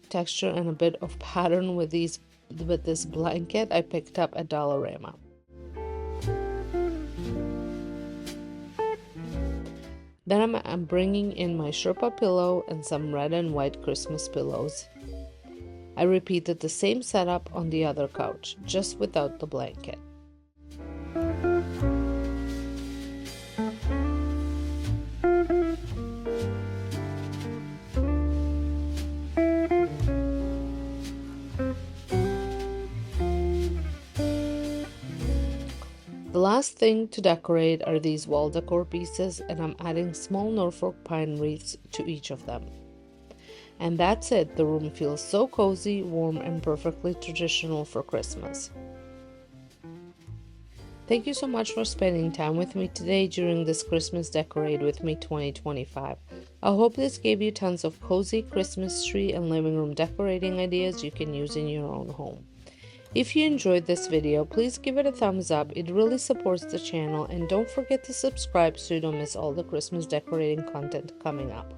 Speaker 1: texture and a bit of pattern with this blanket I picked up at Dollarama. Then I'm bringing in my Sherpa pillow and some red and white Christmas pillows. I repeated the same setup on the other couch, just without the blanket. The last thing to decorate are these wall decor pieces, and I'm adding small Norfolk pine wreaths to each of them. And that's it. The room feels so cozy, warm, and perfectly traditional for Christmas. Thank you so much for spending time with me today during this Christmas Decorate with Me 2025. I hope this gave you tons of cozy Christmas tree and living room decorating ideas you can use in your own home. If you enjoyed this video, please give it a thumbs up. It really supports the channel, and don't forget to subscribe so you don't miss all the Christmas decorating content coming up.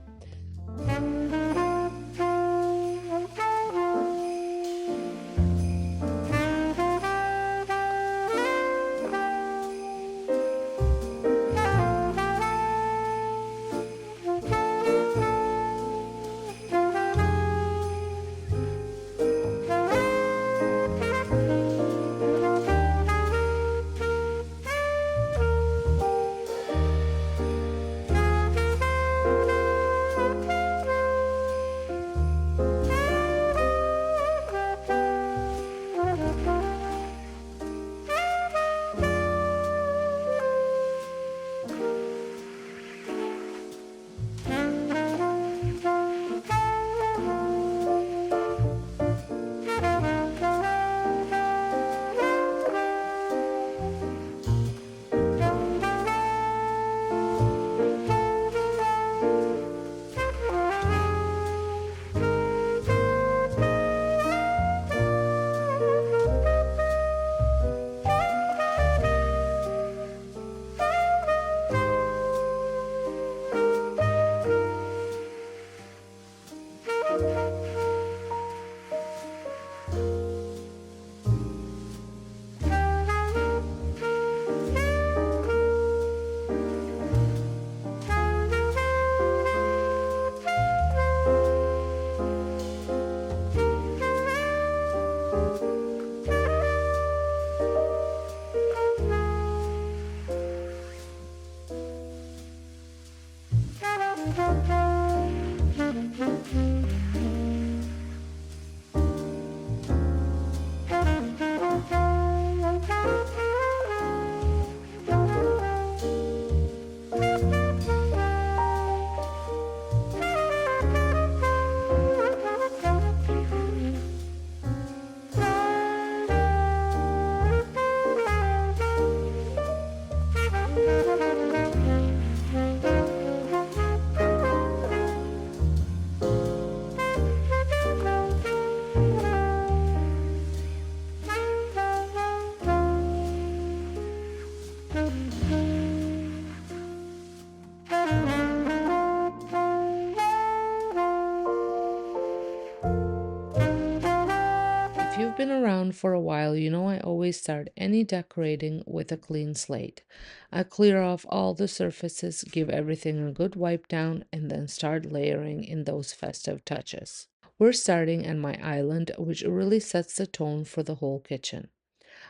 Speaker 1: If you've been around for a while, you know I always start any decorating with a clean slate. I clear off all the surfaces, give everything a good wipe down, and then start layering in those festive touches. We're starting at my island, which really sets the tone for the whole kitchen.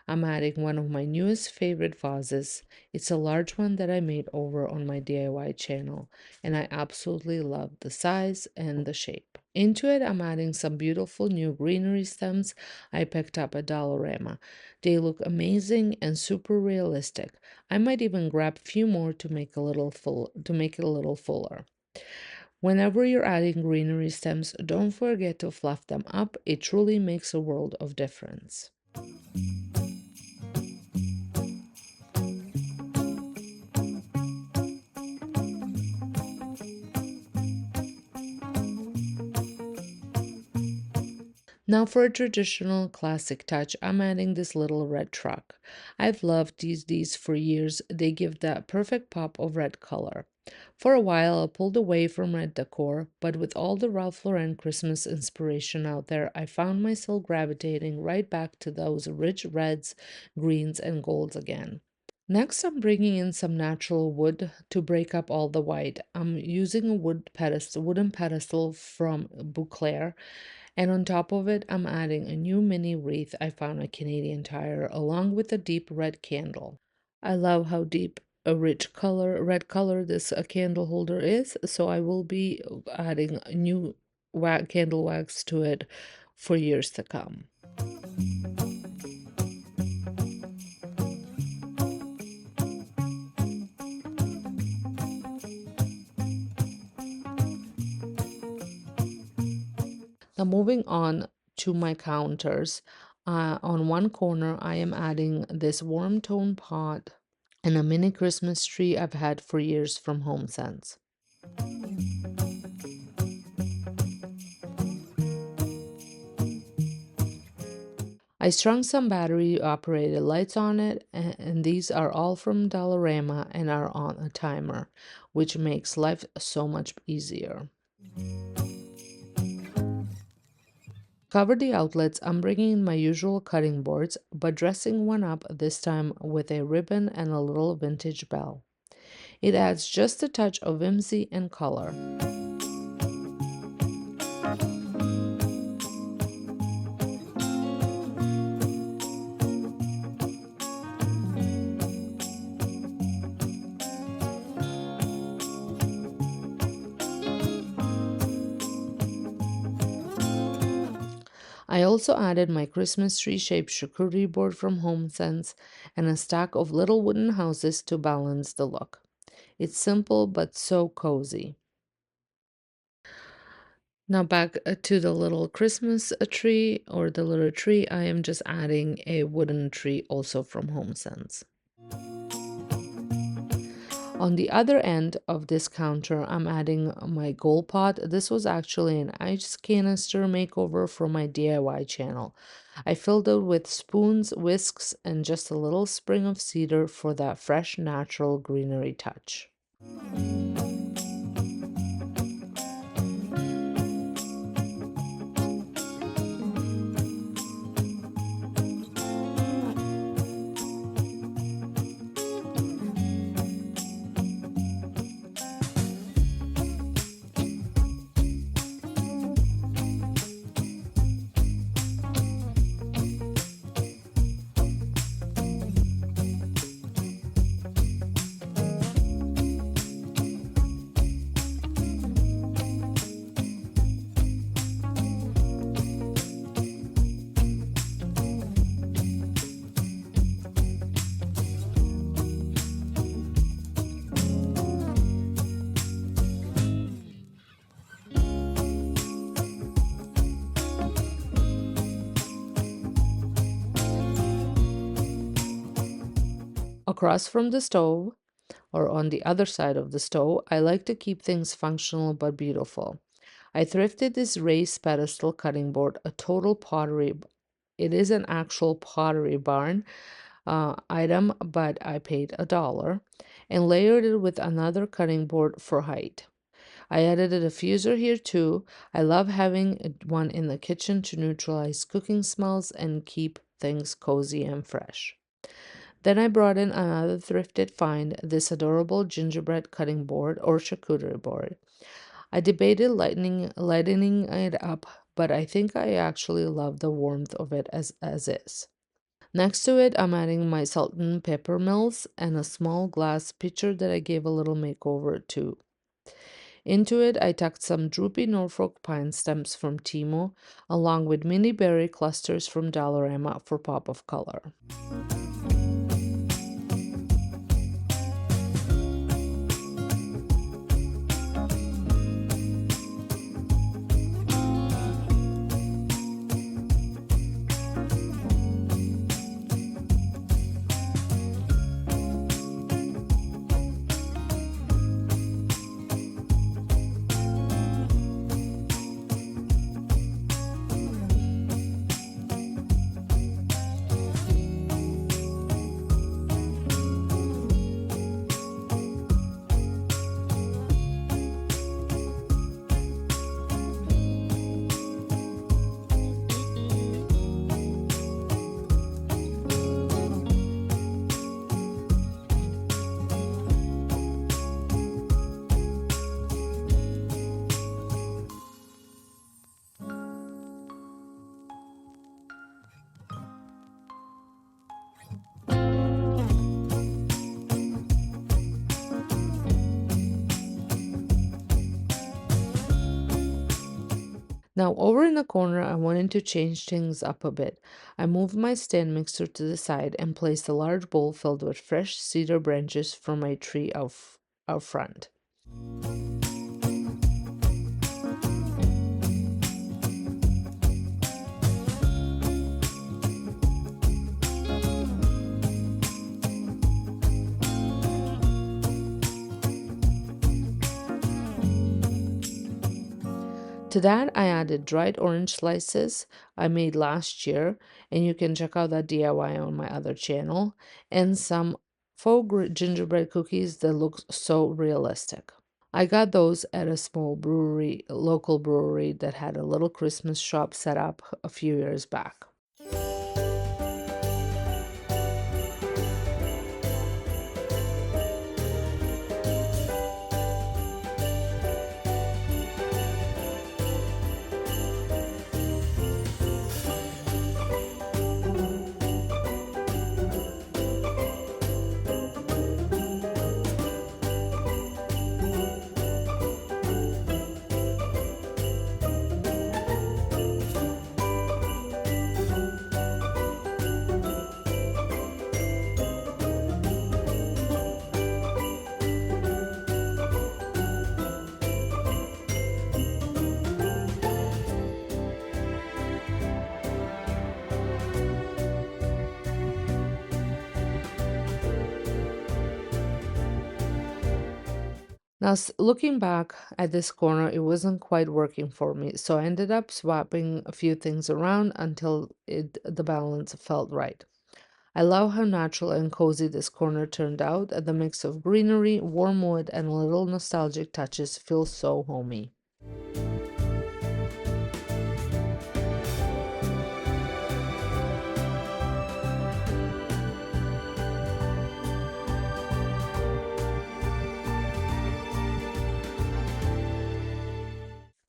Speaker 1: I'm adding one of my newest favorite vases. It's a large one that I made over on my DIY channel, and I absolutely love the size and the shape. Into it, I'm adding some beautiful new greenery stems I picked up at Dollarama. They look amazing and super realistic. I might even grab a few more to make it a little fuller. Whenever you're adding greenery stems, don't forget to fluff them up. It truly makes a world of difference. Now for a traditional classic touch, I'm adding this little red truck. I've loved these for years. They give that perfect pop of red color. For a while, I pulled away from red decor, but with all the Ralph Lauren Christmas inspiration out there, I found myself gravitating right back to those rich reds, greens, and golds again. Next, I'm bringing in some natural wood to break up all the white. I'm using a wooden pedestal from Bouclair, and on top of it, I'm adding a new mini wreath I found at Canadian Tire along with a deep red candle. I love how deep a rich red color this candle holder is, so I will be adding a new candle wax to it for years to come. Now, moving on to my counters, On one corner, I am adding this warm tone pot and a mini Christmas tree I've had for years from HomeSense. I strung some battery operated lights on it, and these are all from Dollarama and are on a timer, which makes life so much easier. Cover the outlets, I'm bringing in my usual cutting boards, but dressing one up this time with a ribbon and a little vintage bell. It adds just a touch of whimsy and color. I also added my Christmas tree shaped charcuterie board from HomeSense and a stack of little wooden houses to balance the look. It's simple but so cozy. Now back to the little Christmas tree or the little tree, I am just adding a wooden tree also from HomeSense. On the other end of this counter, I'm adding my gold pot. This was actually an ice canister makeover from my DIY channel. I filled it with spoons, whisks, and just a little sprig of cedar for that fresh, natural greenery touch. Across from the stove, or on the other side of the stove, I like to keep things functional but beautiful. I thrifted this raised pedestal cutting board, a total pottery. It is an actual pottery barn item, but I paid $1 and layered it with another cutting board for height. I added a diffuser here too. I love having one in the kitchen to neutralize cooking smells and keep things cozy and fresh. Then I brought in another thrifted find, this adorable gingerbread cutting board or charcuterie board. I debated lightening it up, but I think I actually love the warmth of it as is. Next to it, I'm adding my salt and pepper mills and a small glass pitcher that I gave a little makeover to. Into it, I tucked some droopy Norfolk pine stems from Timo, along with mini berry clusters from Dollarama for pop of color. Now, over in the corner, I wanted to change things up a bit. I moved my stand mixer to the side and placed a large bowl filled with fresh cedar branches from my tree out front. To that, I added dried orange slices I made last year, and you can check out that DIY on my other channel, and some gingerbread cookies that look so realistic. I got those at a small brewery, local brewery that had a little Christmas shop set up a few years back. Now, looking back at this corner, it wasn't quite working for me, so I ended up swapping a few things around until the balance felt right. I love how natural and cozy this corner turned out, and the mix of greenery, warm wood, and little nostalgic touches feels so homey.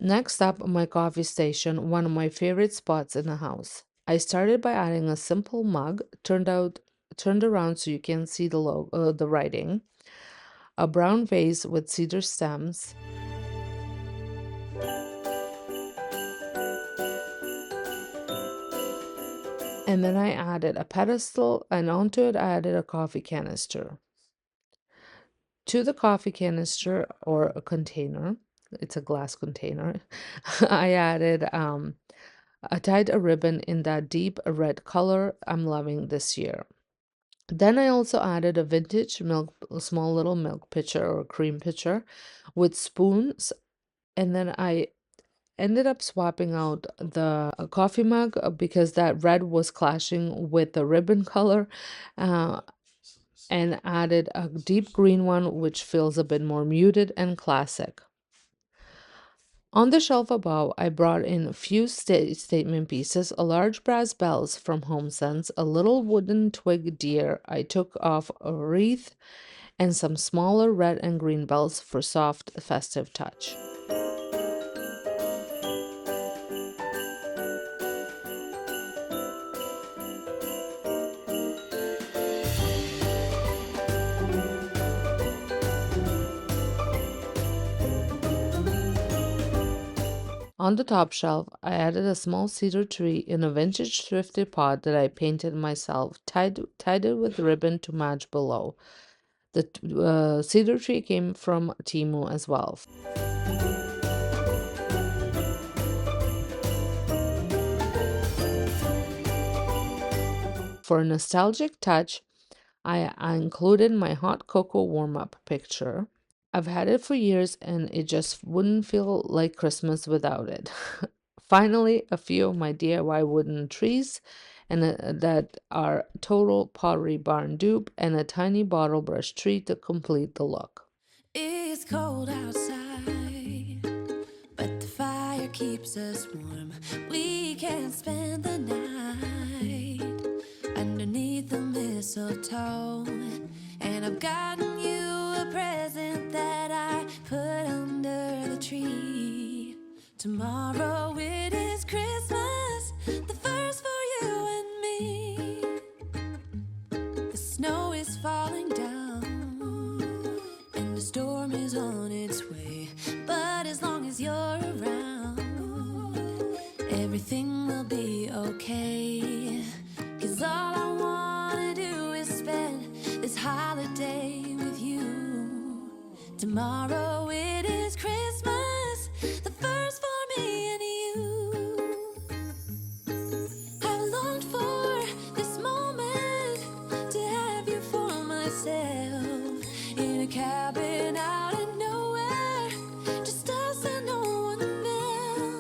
Speaker 1: Next up, my coffee station, one of my favorite spots in the house. I started by adding a simple mug, turned around so you can see the writing, a brown vase with cedar stems, and then I added a pedestal, and onto it I added a coffee canister. To the coffee canister or a container, it's a glass container, I tied a ribbon in that deep red color I'm loving this year. Then I also added a vintage a small little milk pitcher or cream pitcher with spoons, and then I ended up swapping out the coffee mug because that red was clashing with the ribbon color, uh, and added a deep green one which feels a bit more muted and classic. On the shelf above, I brought in a few statement pieces, a large brass bells from HomeSense, a little wooden twig deer I took off a wreath, and some smaller red and green bells for soft, festive touch. On the top shelf, I added a small cedar tree in a vintage thrifted pot that I painted myself, tied it with ribbon to match below. The cedar tree came from Timu as well. For a nostalgic touch, I included my hot cocoa warm up picture. I've had it for years and it just wouldn't feel like Christmas without it. Finally, a few of my DIY wooden trees and that are total Pottery Barn dupe, and a tiny bottle brush tree to complete the look.
Speaker 2: It's cold outside, but the fire keeps us warm. We can spend the night underneath the mistletoe. And I've gotten you a present that I put under the tree. Tomorrow it is Christmas, the first for you and me. The snow is falling down and the storm is on its way. But as long as you're around, everything will be okay. 'Cause all I wanna do is spend this holiday with you. Tomorrow it is Christmas, the first for me and you. I've longed for this moment to have you for myself in a cabin out in nowhere, just us and no one else.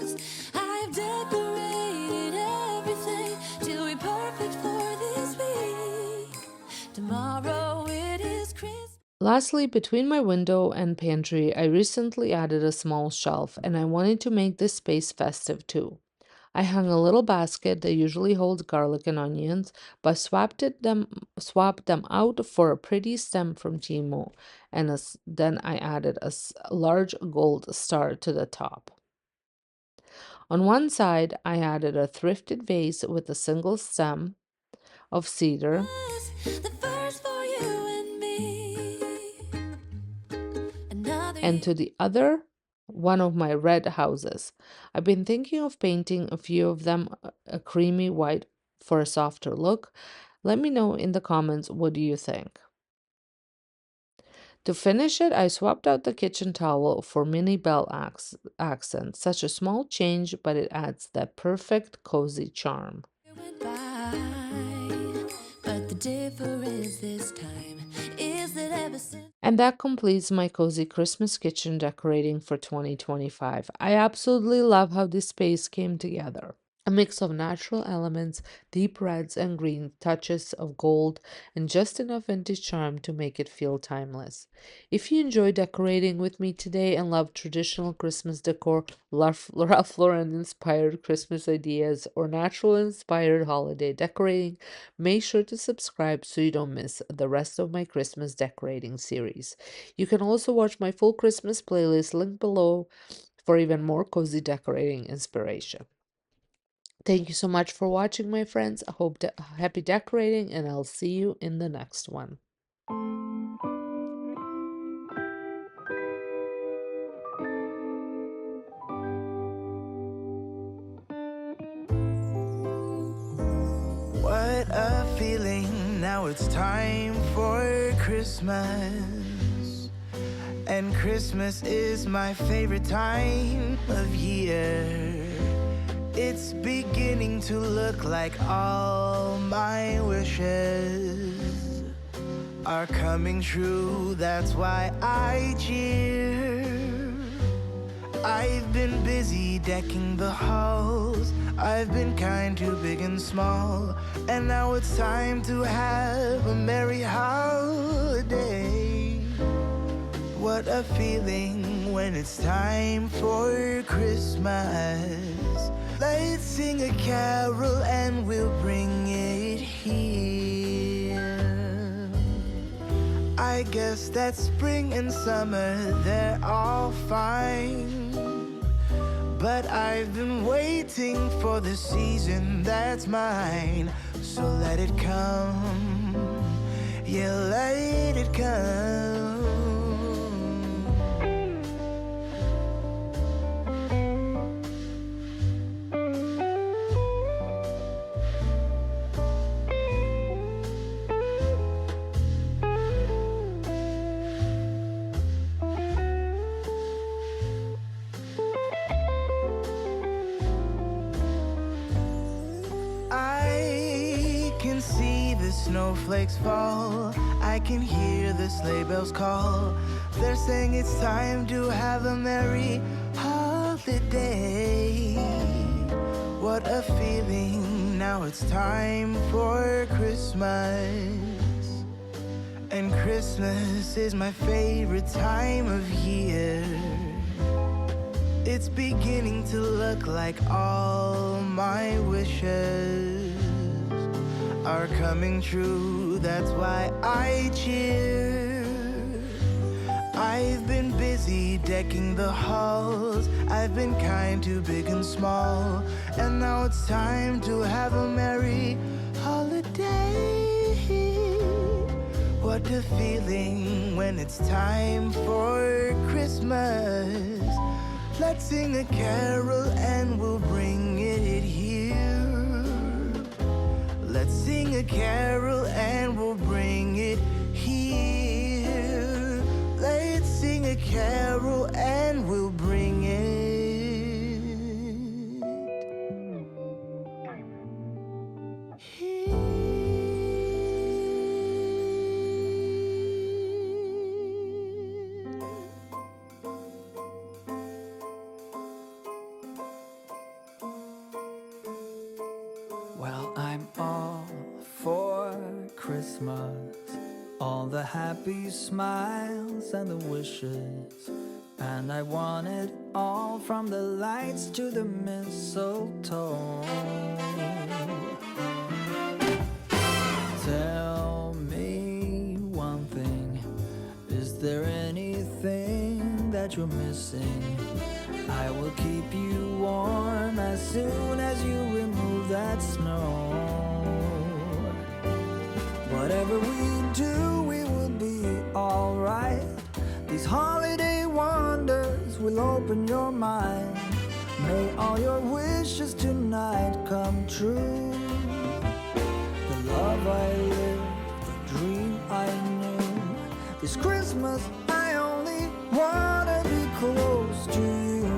Speaker 1: Lastly, between my window and pantry, I recently added a small shelf and I wanted to make this space festive too. I hung a little basket that usually holds garlic and onions, but swapped them out for a pretty stem from Timo, and then I added a large gold star to the top. On one side, I added a thrifted vase with a single stem of cedar,
Speaker 2: The first for you and me. Another
Speaker 1: and
Speaker 2: year.
Speaker 1: to the other, one of my red houses. I've been thinking of painting a few of them a creamy white for a softer look. Let me know in the comments, what do you think? To finish it, I swapped out the kitchen towel for mini bell accents. Such a small change, but it adds that perfect cozy charm.
Speaker 2: Went by, but the difference this time is that ever since.
Speaker 1: And that completes my cozy Christmas kitchen decorating for 2025. I absolutely love how this space came together. A mix of natural elements, deep reds and green, touches of gold, and just enough vintage charm to make it feel timeless. If you enjoy decorating with me today and love traditional Christmas decor, Ralph Lauren inspired Christmas ideas, or natural inspired holiday decorating, make sure to subscribe so you don't miss the rest of my Christmas decorating series. You can also watch my full Christmas playlist linked below for even more cozy decorating inspiration. Thank you so much for watching, my friends. I hope happy decorating, and I'll see you in the next one.
Speaker 2: What a feeling, now it's time for Christmas. And Christmas is my favorite time of year. It's beginning to look like all my wishes are coming true. That's why I cheer. I've been busy decking the halls. I've been kind to big and small. And now it's time to have a merry holiday. What a feeling when it's time for Christmas. Let's sing a carol and we'll bring it here. I guess that spring and summer, they're all fine. But I've been waiting for the season that's mine. So let it come, yeah, let it come. I can see the snowflakes fall. I can hear the sleigh bells call. They're saying it's time to have a merry holiday. What a feeling, now it's time for Christmas. And Christmas is my favorite time of year. It's beginning to look like all my wishes are coming true. That's why I cheer. I've been busy decking the halls. I've been kind to big and small. And now it's time to have a merry holiday. What a feeling when it's time for Christmas. Let's sing a carol and we'll bring it here. Let's sing a carol and we'll bring it here. Let's sing a carol and we'll bring it here. Well, I'm all for Christmas.
Speaker 4: all the happy smiles and the wishes. And I want it all, from the lights to the mistletoe. Tell me one thing, is there anything that you're missing? I will keep you warm as soon as you remove that snow. Whatever we do, we will be alright. These holiday wonders will open your mind. May all your wishes tonight come true. The love I lived, the dream I knew. This Christmas I only wanna be close to you.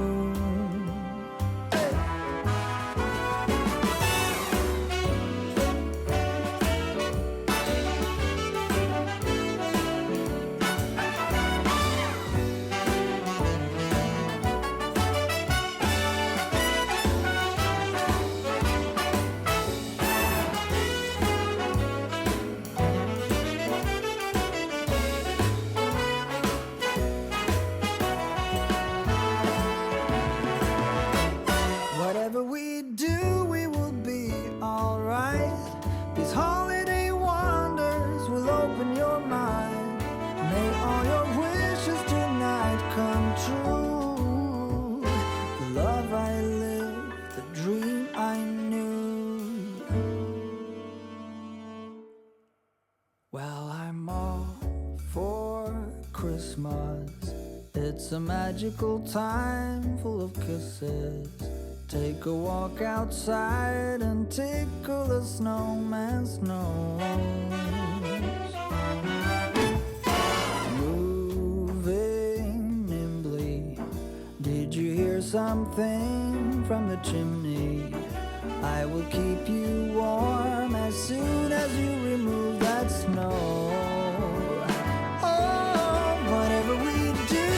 Speaker 4: Whatever we do, we will be alright. These holiday wonders will open your mind. May all your wishes tonight come true. The love I lived, the dream I knew. Well, I'm all for Christmas. It's a magical time full of kisses. Take a walk outside and tickle the snowman's nose. Moving nimbly, did you hear something from the chimney? I will keep you warm as soon as you remove that snow.